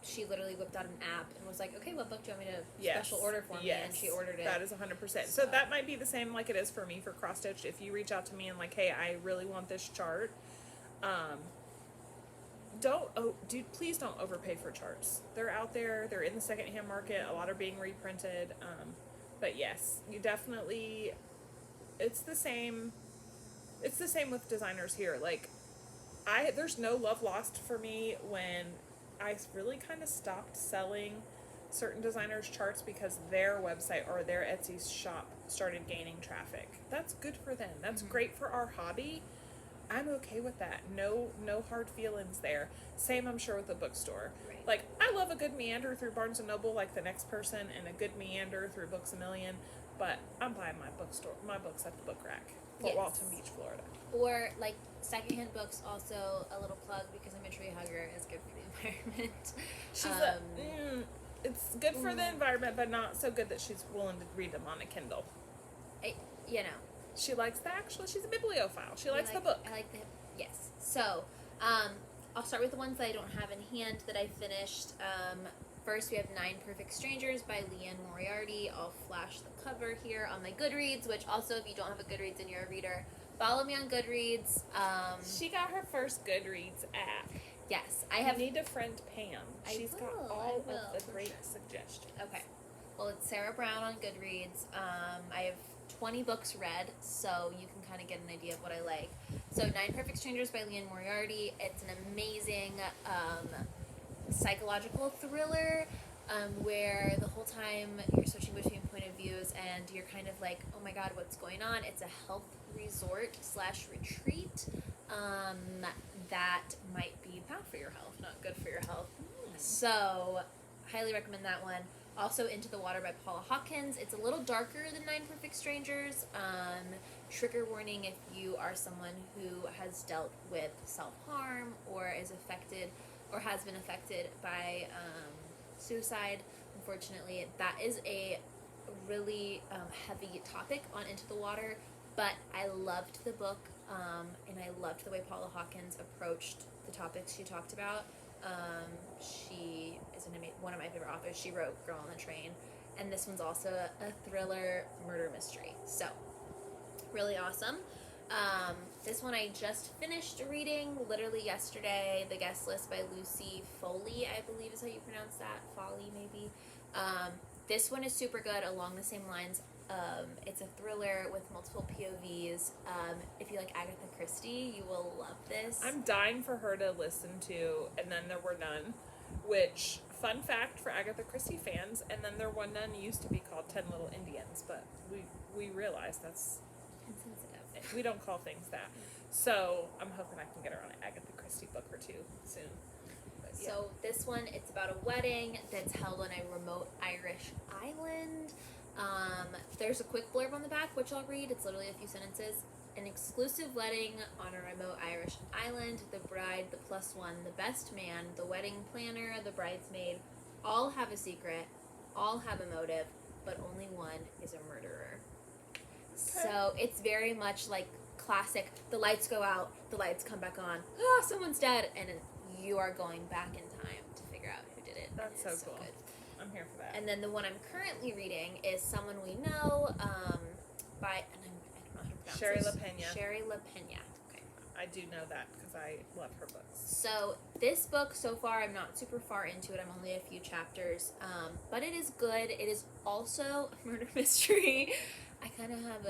she literally whipped out an app and was like, okay, what book do you want me to special order for me? And she ordered it. That is 100%. So that might be the same like it is for me for cross stitch. If you reach out to me and hey, I really want this chart, please don't overpay for charts. They're out there. They're in the secondhand market. A lot are being reprinted. But yes, you definitely. It's the same. It's the same with designers here. Like, there's no love lost for me when I really kind of stopped selling certain designers' charts because their website or their Etsy shop started gaining traffic. That's good for them. That's great for our hobby. I'm okay with that. No hard feelings there. Same, I'm sure, with the bookstore. Right. Like, I love a good meander through Barnes & Noble like the next person, and a good meander through Books A Million, but I'm buying my books at the book rack, Fort Walton Beach, Florida. Or, like, secondhand books, also a little plug, because I'm a tree hugger, is good for the environment. It's good for the environment, but not so good that she's willing to read them on a Kindle. She likes she's a bibliophile. She likes the book. I like yes. So, I'll start with the ones that I don't have in hand that I finished. First, we have 9 Perfect Strangers by Leanne Moriarty. I'll flash the cover here on my Goodreads, which also, if you don't have a Goodreads and you're a reader, follow me on Goodreads. She got her first Goodreads app. Yes, I have. You need to friend Pam. She's got all of the great suggestions. Okay. Well, it's Sarah Brown on Goodreads. I have 20 books read, so you can kind of get an idea of what I like. So, 9 Perfect Strangers by Leanne Moriarty. It's an amazing psychological thriller where the whole time you're switching between point of views and you're kind of like, oh my god, what's going on? It's a health resort / retreat that might be bad for your health, not good for your health. So, highly recommend that one. Also, Into the Water by Paula Hopkins. It's a little darker than 9 Perfect Strangers. Trigger warning if you are someone who has dealt with self-harm or is affected or has been affected by suicide. Unfortunately, that is a really heavy topic on Into the Water, but I loved the book, and I loved the way Paula Hopkins approached the topics she talked about. She is one of my favorite authors. She wrote Girl on the Train, and this one's also a thriller murder mystery. So, really awesome. This one I just finished reading literally yesterday. The Guest List by Lucy Foley, I believe is how you pronounce that. Foley, maybe. This one is super good along the same lines. It's a thriller with multiple POVs. If you like Agatha Christie, you will love this. I'm dying for her to listen to And Then There Were None, which, fun fact for Agatha Christie fans, And Then There Were None used to be called 10 Little Indians, but we realize that's insensitive. We don't call things that. So I'm hoping I can get her on an Agatha Christie book or two soon. But, yeah. So this one, it's about a wedding that's held on a remote Irish island. There's a quick blurb on the back, which I'll read. It's literally a few sentences. An exclusive wedding on a remote Irish island. The bride, the +1, the best man, the wedding planner, the bridesmaid, all have a secret, all have a motive, but only one is a murderer. Okay. So it's very much like classic, the lights go out, the lights come back on, someone's dead, and you are going back in time to figure out who did it. That's so cool. Good. I'm here for that. And then the one I'm currently reading is Someone We Know by, and I don't know how to pronounce Sherry this. LaPena. Sherry LaPena. Okay. I do know that because I love her books. So this book, so far, I'm not super far into it. I'm only a few chapters, but it is good. It is also a murder mystery. I kind of have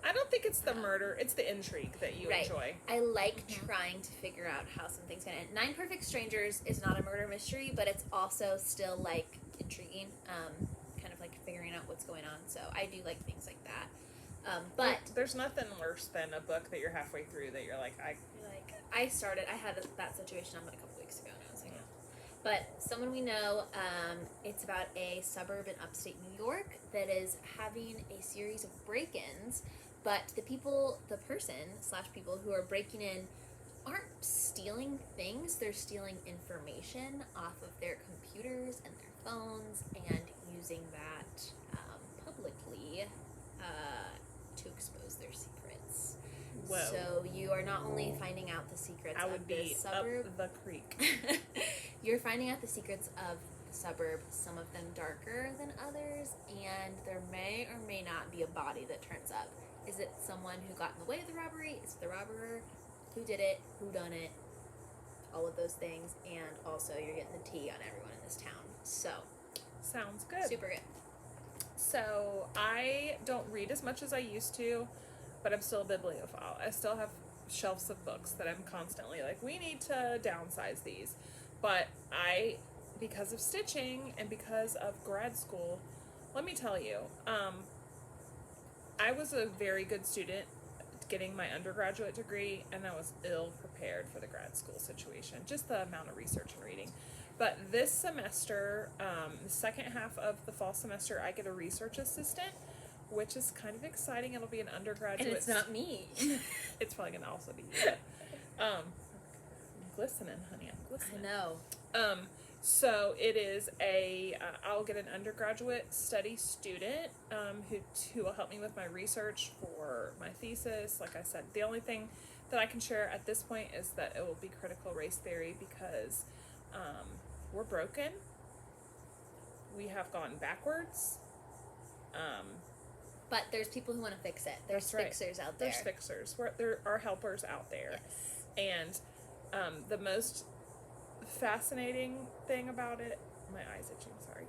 I don't think it's the murder. It's the intrigue that you enjoy. I like trying to figure out how something's going to end. 9 Perfect Strangers is not a murder mystery, but it's also still, like, intriguing. Kind of, like, figuring out what's going on. So I do like things like that. But there's nothing worse than a book that you're halfway through that you're like, I had that situation a couple weeks ago, and I was like, But Someone We Know, it's about a suburb in upstate New York that is having a series of break-ins, but the people who are breaking in aren't stealing things, they're stealing information off of their computers and their phones and using that publicly to expose their secrets. Whoa. So you are not only finding out the secrets of this suburb. Up the creek. You're finding out the secrets of the suburb, some of them darker than others, and there may or may not be a body that turns up. Is it someone who got in the way of the robbery? Is it the robber? Who did it? Who done it? all of those things, and also you're getting the tea on everyone in this town. So, sounds good. super good. So, I don't read as much as I used to, but I'm still a bibliophile. I still have shelves of books that I'm constantly like, we need to downsize these. But because of stitching and because of grad school, let me tell you, I was a very good student getting my undergraduate degree, and I was ill prepared for the grad school situation, just the amount of research and reading. But this semester, the second half of the fall semester, I get a research assistant, which is kind of exciting. It'll be an undergraduate. And it's not me. It's probably going to also be you. I'm glistening, honey. I'm glistening. I know. So it is I'll get an undergraduate study student who will help me with my research for my thesis. Like I said, the only thing that I can share at this point is that it will be critical race theory because we're broken. We have gone backwards. But there's people who want to fix it. There's fixers out there. There's fixers. There are helpers out there. Yes. And the most fascinating thing about it, my eye's itching, sorry.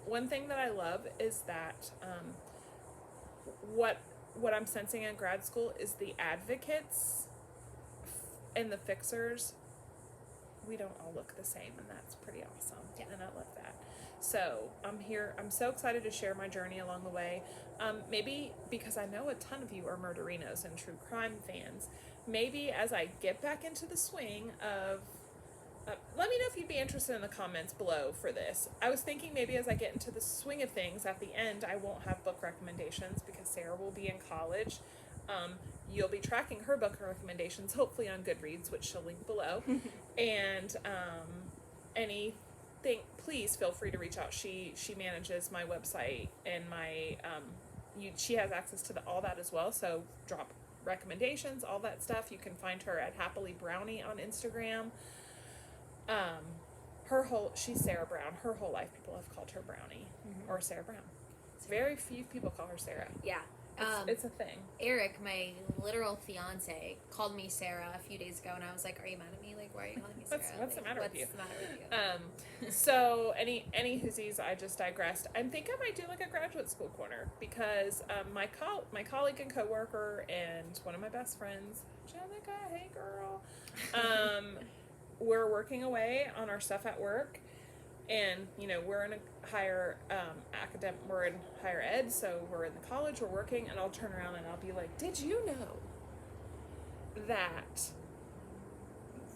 One thing that I love is that what I'm sensing in grad school is the advocates and the fixers, we don't all look the same, and that's pretty awesome. Yeah. And I love that. So I'm so excited to share my journey along the way. Maybe because I know a ton of you are murderinos and true crime fans, maybe as I get back into the swing of let me know if you'd be interested in the comments below for this. I was thinking maybe as I get into the swing of things, at the end, I won't have book recommendations because Sarah will be in college. You'll be tracking her book recommendations, hopefully on Goodreads, which she'll link below. And anything, please feel free to reach out. She manages my website and my she has access to all that as well. So drop recommendations, all that stuff. You can find her at Happily Brownie on Instagram. She's Sarah Brown. Her whole life people have called her Brownie or Sarah Brown. Very few people call her Sarah. Yeah. It's a thing. Eric, my literal fiance, called me Sarah a few days ago, and I was like, "Are you mad at me? Like, why are you calling me Sarah? What's the matter with you?" What's the matter with you? So any hoosies, I just digressed. I think I might do like a graduate school corner because my colleague and coworker and one of my best friends, Jenica, hey girl, we're working away on our stuff at work, and we're in a higher we're in higher ed, so we're in the college, we're working, and I'll turn around and I'll be like, did you know that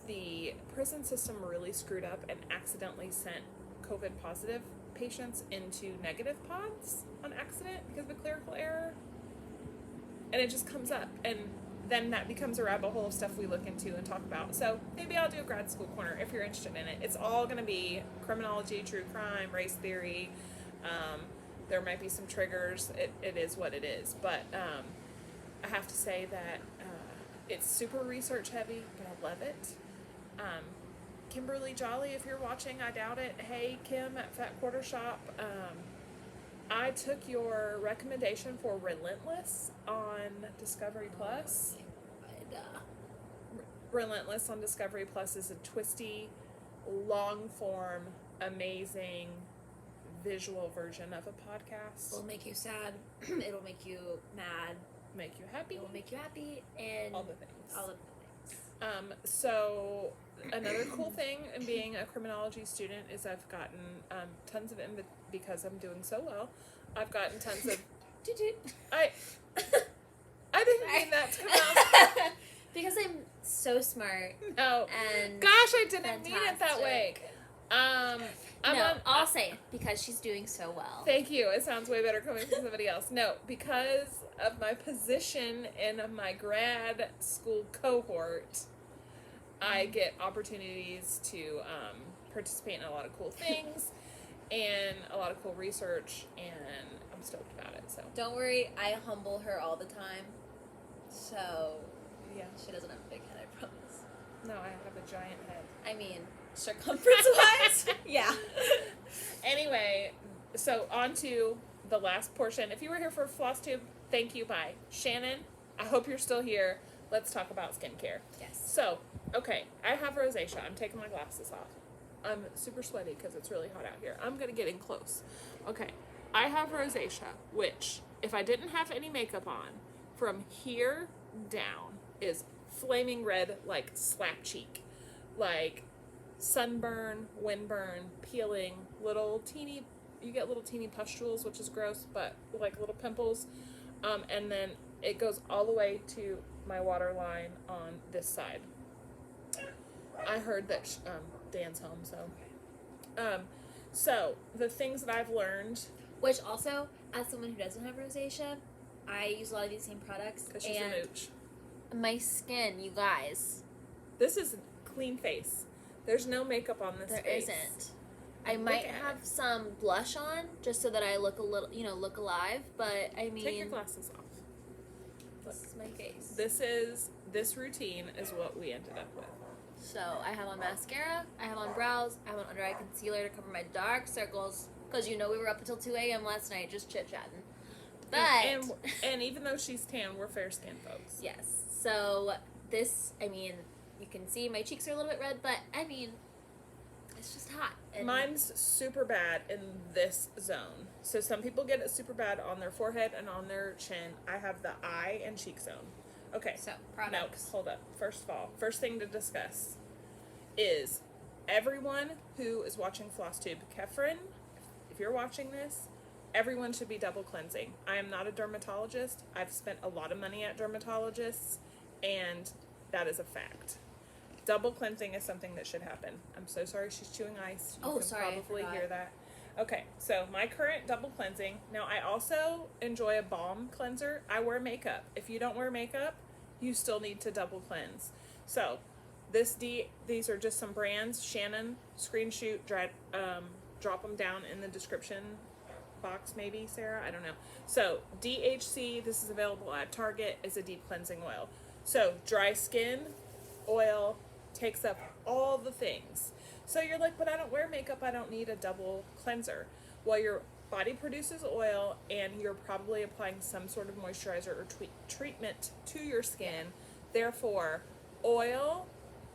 the prison system really screwed up and accidentally sent COVID positive patients into negative pods on accident because of a clerical error? And it just comes up, and then that becomes a rabbit hole of stuff we look into and talk about. So maybe I'll do a grad school corner if you're interested in it. It's all going to be criminology, true crime, race theory. There might be some triggers. It is what it is. But I have to say that it's super research heavy, but I love it. Kimberly Jolly, if you're watching, I doubt it. Hey, Kim at Fat Quarter Shop. I took your recommendation for Relentless on Discovery Plus. Relentless on Discovery Plus is a twisty, long-form, amazing visual version of a podcast. It'll make you sad. It'll make you mad. Make you happy. It will make you happy. And all the things. All of the things. So another cool thing in being a criminology student is I've gotten tons of because I'm doing so well. I've gotten tons of. I didn't mean that to come out. Because I'm so smart. No. And gosh, I didn't mean it that way. I'll say it because she's doing so well. Thank you. It sounds way better coming from somebody else. No, because of my position in my grad school cohort, I get opportunities to participate in a lot of cool things and a lot of cool research, and I'm stoked about it. So don't worry, I humble her all the time, so yeah, she doesn't have a big head, I promise. No, I have a giant head. I mean, circumference-wise, yeah. Anyway, so on to the last portion. If you were here for Flosstube, thank you, bye. Shannon, I hope you're still here. let's talk about skincare. Yes. So, okay, I have rosacea. I'm taking my glasses off. I'm super sweaty because it's really hot out here. I'm going to get in close. Okay, I have rosacea, which, if I didn't have any makeup on, from here down is flaming red, like slap cheek. Like sunburn, windburn, peeling, you get little teeny pustules, which is gross, but like little pimples. And then it goes all the way to my waterline on this side. I heard that Dan's home, so. So the things that I've learned. Which also, as someone who doesn't have rosacea, I use a lot of these same products. Because she's a mooch. My skin, you guys. This is clean face. There's no makeup on this face. There isn't. I might have some blush on just so that I look a little, look alive. But I mean, take your glasses off. This is my face. This routine is what we ended up with. So I have on mascara, I have on brows, I have on under eye concealer to cover my dark circles. Because we were up until 2 a.m. last night just chit chatting. But and even though she's tan, we're fair skinned folks. Yes. So this, you can see my cheeks are a little bit red, but it's just hot. And mine's super bad in this zone. So some people get it super bad on their forehead and on their chin. I have the eye and cheek zone. Okay. So products. No, hold up. First of all, first thing to discuss is everyone who is watching Flosstube, Kefren, if you're watching this, everyone should be double cleansing. I am not a dermatologist. I've spent a lot of money at dermatologists, and that is a fact. Double cleansing is something that should happen. I'm so sorry she's chewing ice. You can probably hear that. Okay, so my current double cleansing. Now, I also enjoy a balm cleanser. I wear makeup. If you don't wear makeup, you still need to double cleanse. So, these are just some brands. Shannon, screenshot, drop them down in the description box, maybe, Sarah? I don't know. So, DHC, this is available at Target, is a deep cleansing oil. So, dry skin, oil, takes up all the things. So you're like, but I don't wear makeup, I don't need a double cleanser. Well, your body produces oil, and you're probably applying some sort of moisturizer or treatment to your skin. Therefore, oil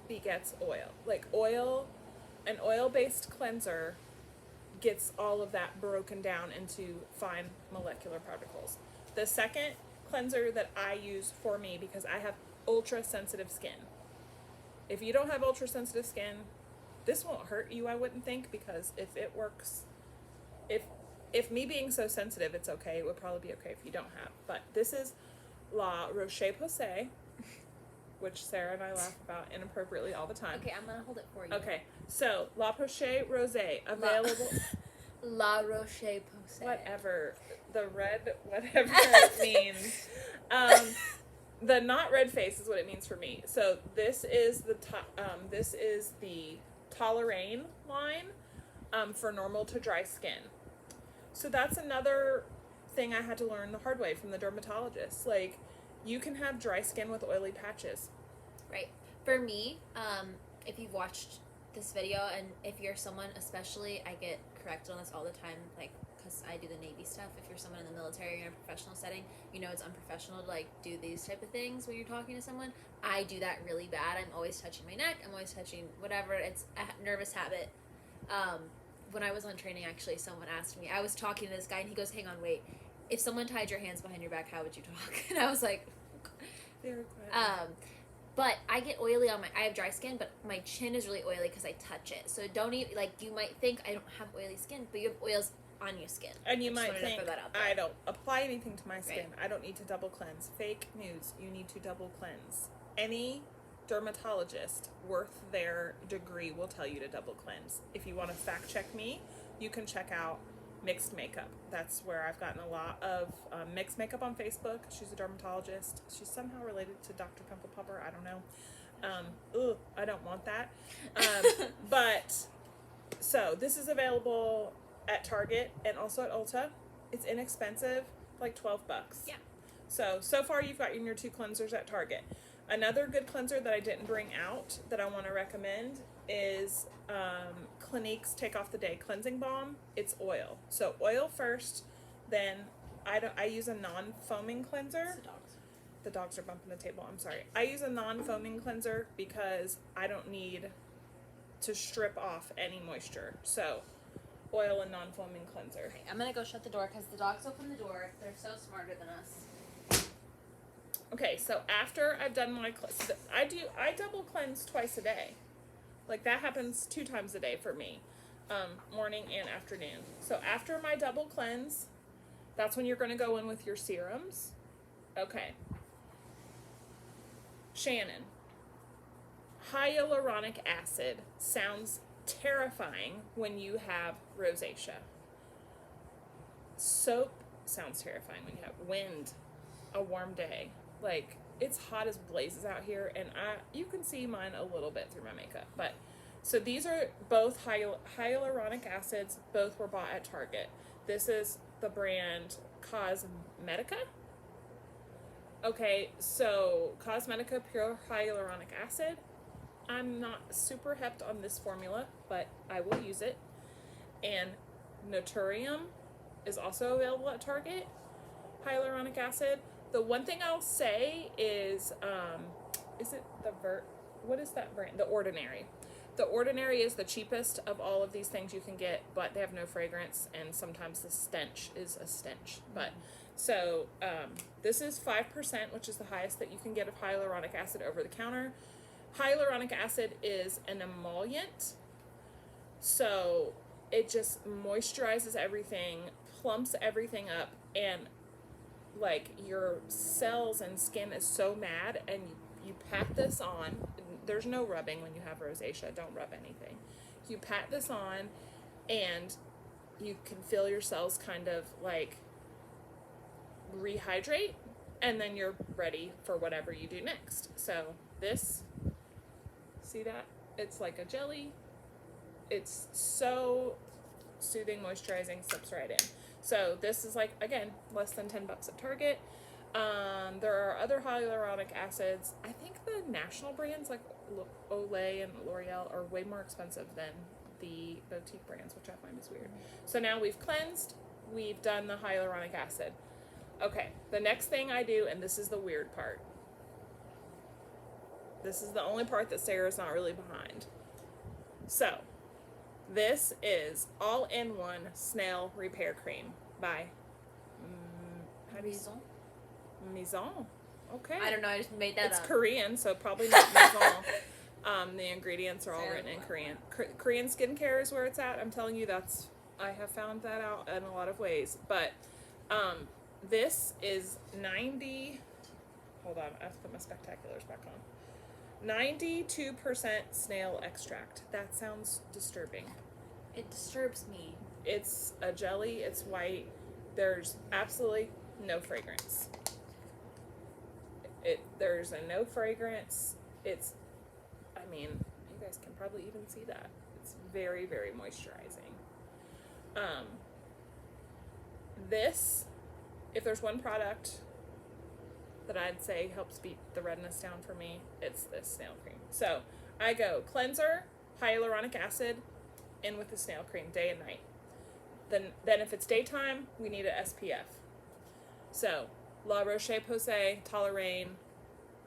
begets oil. Like an oil-based cleanser gets all of that broken down into fine molecular particles. The second cleanser that I use for me, because I have ultra-sensitive skin. If you don't have ultra-sensitive skin, this won't hurt you, I wouldn't think, because if it works, if me being so sensitive, it's okay, it would probably be okay if you don't have. But this is La Roche Posay, which Sarah and I laugh about inappropriately all the time. Okay, I'm gonna hold it for you. Okay, so La Roche Rosé, available. La Roche Posay. Whatever. The red, whatever it means. The not red face is what it means for me. So this is the Tolerane line for normal to dry skin. So that's another thing I had to learn the hard way from the dermatologist. Like, you can have dry skin with oily patches. Right. For me, if you've watched this video, and if you're someone, especially, I get corrected on this all the time, like, because I do the Navy stuff. If you're someone in the military or in a professional setting, it's unprofessional to, like, do these type of things when you're talking to someone. I do that really bad. I'm always touching my neck. I'm always touching whatever. It's a nervous habit. When I was on training, actually, someone asked me, I was talking to this guy, and he goes, hang on, wait. If someone tied your hands behind your back, how would you talk? And I was like, very quiet. But I get oily I have dry skin, but my chin is really oily because I touch it. So don't even, you might think I don't have oily skin, but you have oils on your skin. And you might think, I don't apply anything to my skin. Right. I don't need to double cleanse. Fake news. You need to double cleanse. Any dermatologist worth their degree will tell you to double cleanse. If you want to fact check me, you can check out Mixed Makeup. That's where I've gotten a lot of Mixed Makeup on Facebook. She's a dermatologist. She's somehow related to Dr. Pimple Popper. I don't know. I don't want that. But, so, this is available at Target and also at Ulta. It's inexpensive, like $12. Yeah. So far you've gotten your 2 cleansers at Target. Another good cleanser that I didn't bring out that I want to recommend is Clinique's Take Off the Day Cleansing Balm. It's oil. So oil first, then I use a non-foaming cleanser. The dogs are bumping the table. I'm sorry. I use a non-foaming cleanser because I don't need to strip off any moisture. So, oil and non-foaming cleanser. Okay, I'm gonna go shut the door because the dogs open the door. They're so smarter than us. Okay, so after I've done my I double cleanse twice a day. Like that happens 2 times a day for me, morning and afternoon. So after my double cleanse, that's when you're going to go in with your serums. Okay. Shannon, hyaluronic acid sounds terrifying when you have rosacea. Soap sounds terrifying when you have wind, a warm day. Like, it's hot as blazes out here, and you can see mine a little bit through my makeup. But so these are both hyaluronic acids. Both were bought at Target. This is the brand Cosmetica. Okay, so Cosmetica Pure Hyaluronic Acid. I'm not super hepped on this formula, but I will use it. And Naturium is also available at Target. Hyaluronic acid. The one thing I'll say is it what is that brand? The Ordinary. The Ordinary is the cheapest of all of these things you can get, but they have no fragrance, and sometimes the stench is a stench. But so this is 5%, which is the highest that you can get of hyaluronic acid over the counter. Hyaluronic acid is an emollient, so it just moisturizes everything, plumps everything up, and like your cells and skin is so mad, and you pat this on. There's no rubbing when you have rosacea. Don't rub anything. You pat this on, and you can feel your cells kind of like rehydrate, and then you're ready for whatever you do next. So this, see that? It's like a jelly. It's so soothing, moisturizing, slips right in. So this is like, again, less than $10 at Target. There are other hyaluronic acids. I think the national brands like Olay and L'Oreal are way more expensive than the boutique brands, which I find is weird. So now we've cleansed, we've done the hyaluronic acid. Okay, the next thing I do, and this is the weird part. This is the only part that Sarah's not really behind. So, this is all-in-one Snail Repair Cream by Maison. Okay. I don't know, I just made that up. It's Korean, so probably not Maison. The ingredients are all written in Korean. Korean skincare is where it's at. I'm telling you, I have found that out in a lot of ways. But this is 90. Hold on, I have to put my spectaculars back on. 92% snail extract. That sounds disturbing. It disturbs me. It's a jelly. It's white. There's absolutely no fragrance. There's a no fragrance. You guys can probably even see that. It's very, very moisturizing. This, if there's one product that I'd say helps beat the redness down for me, it's this snail cream. So I go cleanser, hyaluronic acid, in with the snail cream day and night. Then if it's daytime, we need a SPF. So La Roche Posay, Tolerane,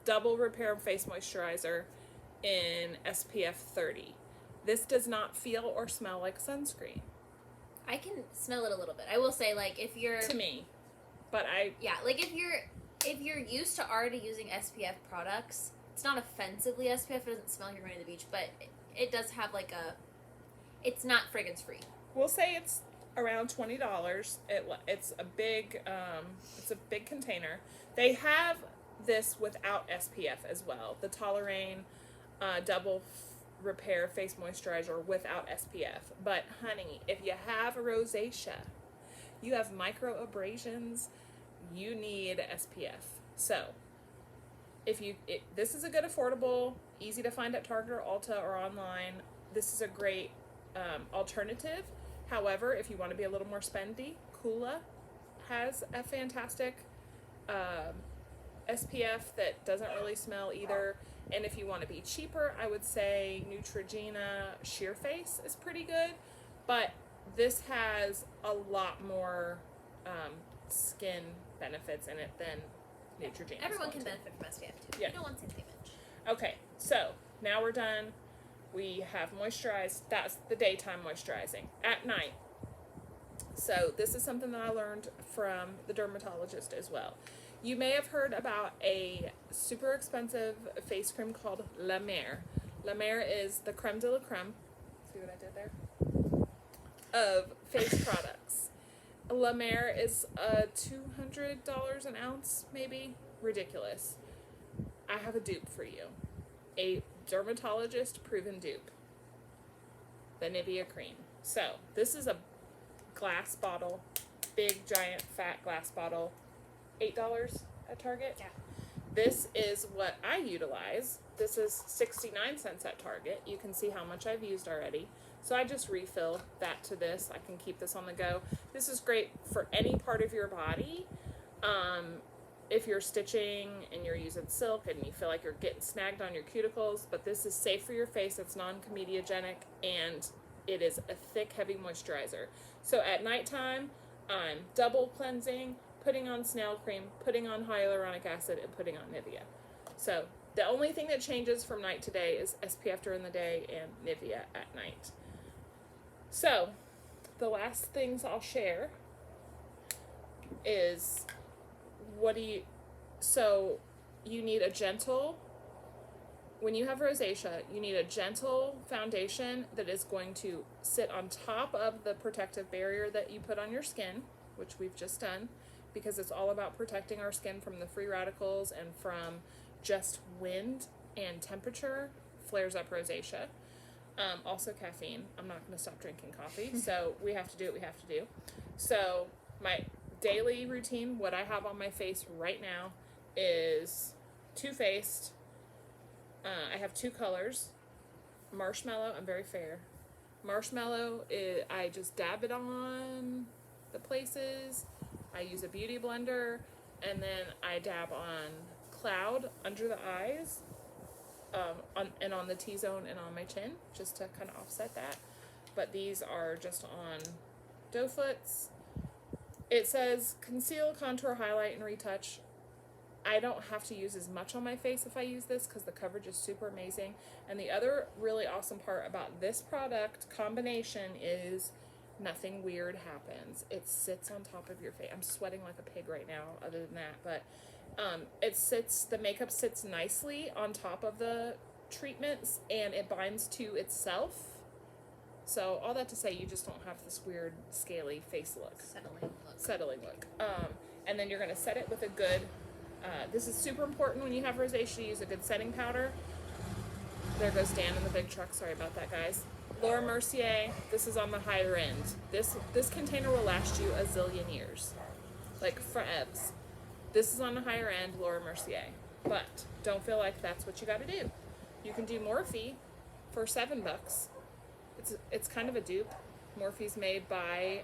double repair face moisturizer in SPF 30. This does not feel or smell like sunscreen. I can smell it a little bit. I will say, like, if you're... To me. But like, if you're used to already using SPF products, it's not offensively SPF. It doesn't smell like you're going to the beach, but it does have, like, it's not fragrance-free. We'll say it's around $20. It's a big container. They have this without SPF as well. The Tolerane double repair face moisturizer without SPF. But honey, if you have rosacea, you have micro abrasions, you need SPF. So this is a good, affordable, easy to find at Target or Ulta or online. This is a great alternative. However, if you want to be a little more spendy, Coola has a fantastic SPF that doesn't really smell either. And if you want to be cheaper, I would say Neutrogena Sheer Face is pretty good. But this has a lot more skin benefits in it than Neutrogena. Everyone can benefit from SPF 2. Yeah. You don't want anything much. Okay, so now we're done. We have moisturized. That's the daytime moisturizing. At night. So this is something that I learned from the dermatologist as well. You may have heard about a super expensive face cream called La Mer. La Mer is the creme de la creme. See what I did there? Of face products. La Mer is $200 an ounce, maybe. Ridiculous. I have a dupe for you. A dermatologist proven dupe. The Nivea cream. So, this is a glass bottle. Big, giant, fat glass bottle. $8 at Target. Yeah. This is what I utilize. This is 69 cents at Target. You can see how much I've used already. So I just refill that to this. I can keep this on the go. This is great for any part of your body. If you're stitching and you're using silk and you feel like you're getting snagged on your cuticles, but this is safe for your face, it's non-comedogenic, and it is a thick, heavy moisturizer. So at nighttime, I'm double cleansing, putting on Snail cream, putting on hyaluronic acid, and putting on Nivea. So the only thing that changes from night to day is SPF during the day and Nivea at night. So the last things I'll share is so you need a gentle, when you have rosacea, you need a gentle foundation that is going to sit on top of the protective barrier that you put on your skin, which we've just done, because it's all about protecting our skin from the free radicals and from just wind and temperature flares up rosacea. Also caffeine. I'm not going to stop drinking coffee, so we have to do what we have to do. So my daily routine, what I have on my face right now is Too Faced. I have two colors. Marshmallow, I'm very fair. Marshmallow, I just dab it on the places. I use a beauty blender, and then I dab on Cloud under the eyes, and on the T-zone and on my chin, just to kind of offset that. But these are just on doe foots. It says conceal, contour, highlight, and retouch. I don't have to use as much on my face if I use this because the coverage is super amazing. And the other really awesome part about this product combination is nothing weird happens. It sits on top of your face. I'm sweating like a pig right now other than that, but the makeup sits nicely on top of the treatments and it binds to itself. So all that to say, you just don't have this weird scaly face look. Settling look. And then you're going to set it with a good, this is super important when you have rosacea to use a good setting powder. There goes Dan in the big truck. Sorry about that, guys. Laura Mercier, this is on the higher end. This container will last you a zillion years. Like forever. This is on the higher end, Laura Mercier. But don't feel like that's what you got to do. You can do Morphe for $7. It's kind of a dupe. Morphe's made by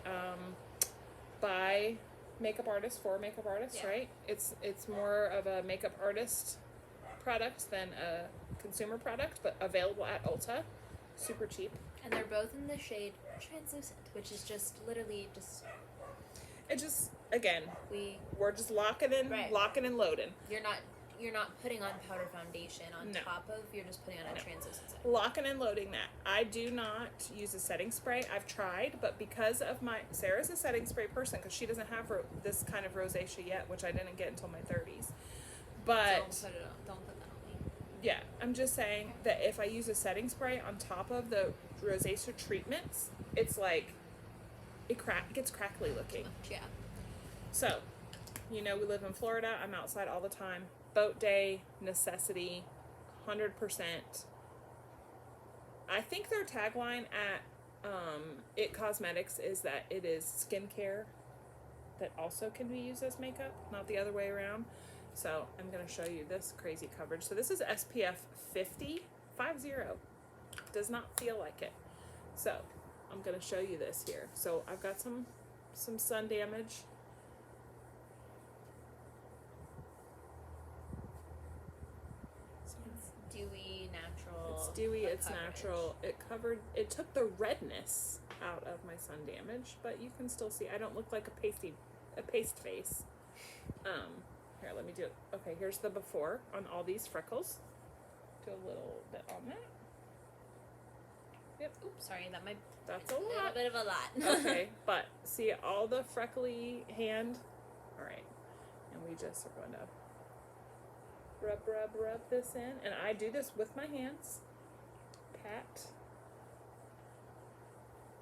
makeup artists for makeup artists, yeah. Right? It's more of a makeup artist product than a consumer product, but available at Ulta. Super cheap. And they're both in the shade translucent, which is just literally just... It just, again, we're just locking and loading. You're not putting on powder foundation on top of, you're just putting on a translucent set. Locking and loading that. I do not use a setting spray. I've tried, but because of Sarah's a setting spray person because she doesn't have this kind of rosacea yet, which I didn't get until my 30s. But Don't put that on me. Yeah, I'm just saying that if I use a setting spray on top of the rosacea treatments, it's like it gets crackly looking. Yeah. So, we live in Florida. I'm outside all the time. Boat day, necessity, 100%. I think their tagline at It Cosmetics is that it is skincare that also can be used as makeup, not the other way around. So I'm going to show you this crazy coverage. So this is SPF 50. Does not feel like it. So I'm going to show you this here. So I've got some sun damage. Dewy, natural. It's dewy, it's natural. It took the redness out of my sun damage, but you can still see I don't look like a paste face. Here, let me do it. Okay, here's the before on all these freckles. Do a little bit on that. Yep. Oops, sorry, that might That's a be a lot. bit of a lot. Okay, but see all the freckly hand? All right. And we just are going to rub this in. And I do this with my hands. Pat.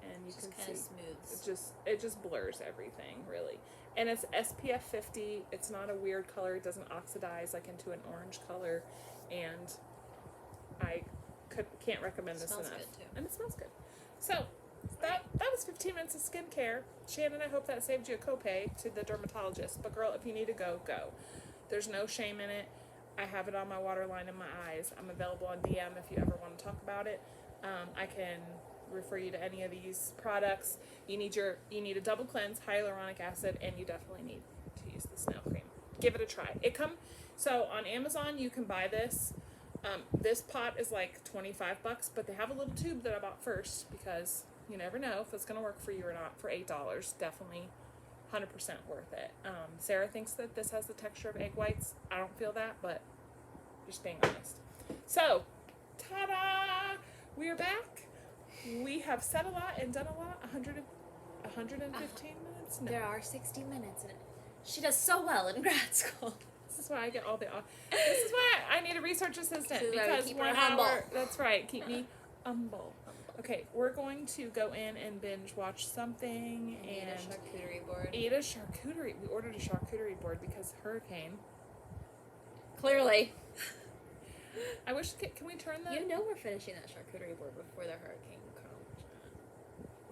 And you Just can kind of see. smooths. It just blurs everything, really. And it's SPF 50. It's not a weird color. It doesn't oxidize like into an orange color. And I can't recommend this enough. Smells good, too. And it smells good. So that was 15 minutes of skincare. Shannon, I hope that saved you a copay to the dermatologist. But girl, if you need to go, go. There's no shame in it. I have it on my waterline in my eyes. I'm available on DM if you ever want to talk about it. I can refer you to any of these products. You need a double cleanse, hyaluronic acid, and you definitely need to use the Snail cream. Give it a try. So on Amazon you can buy this. This pot is like $25, but they have a little tube that I bought first because you never know if it's going to work for you or not. For $8, definitely 100% worth it. Sarah thinks that this has the texture of egg whites. I don't feel that, but just being honest. So, ta-da! We are back. We have said a lot and done a lot. 115 minutes? No. There are 60 minutes in it. She does so well in grad school. This is why I get all the. This is why I need a research assistant, This is why we because keep 1 her hour. humble. That's right. Keep me humble. Okay, we're going to go in and binge watch something Eat and a charcuterie board. eat a charcuterie. We ordered a charcuterie board because hurricane. Clearly. I wish. Can we turn the? You know we're finishing that charcuterie board before the hurricane comes.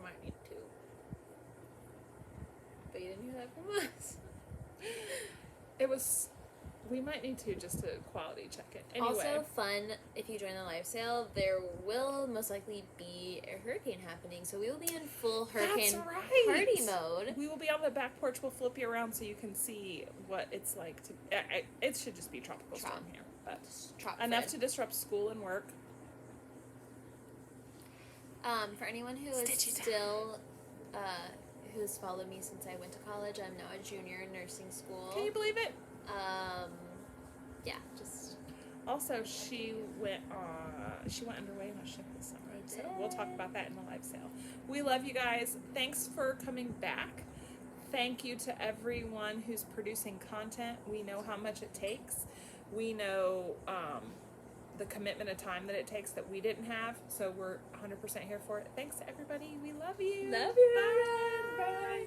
Might need to. But you didn't hear that from us. It was. We might need to just to quality check it. Anyway. Also fun, if you join the live sale, there will most likely be a hurricane happening, so we will be in full hurricane party mode. We will be on the back porch. We'll flip you around so you can see what it's like to. It should just be tropical storm here, but enough to disrupt school and work. For anyone who is still who's followed me since I went to college, I'm now a junior in nursing school. Can you believe it? Yeah, just. Also, she went underway on a ship this summer. So we'll talk about that in the live sale. We love you guys. Thanks for coming back. Thank you to everyone who's producing content. We know how much it takes. We know the commitment of time that it takes that we didn't have. So we're 100% here for it. Thanks to everybody. We love you. Love you. Bye. Bye.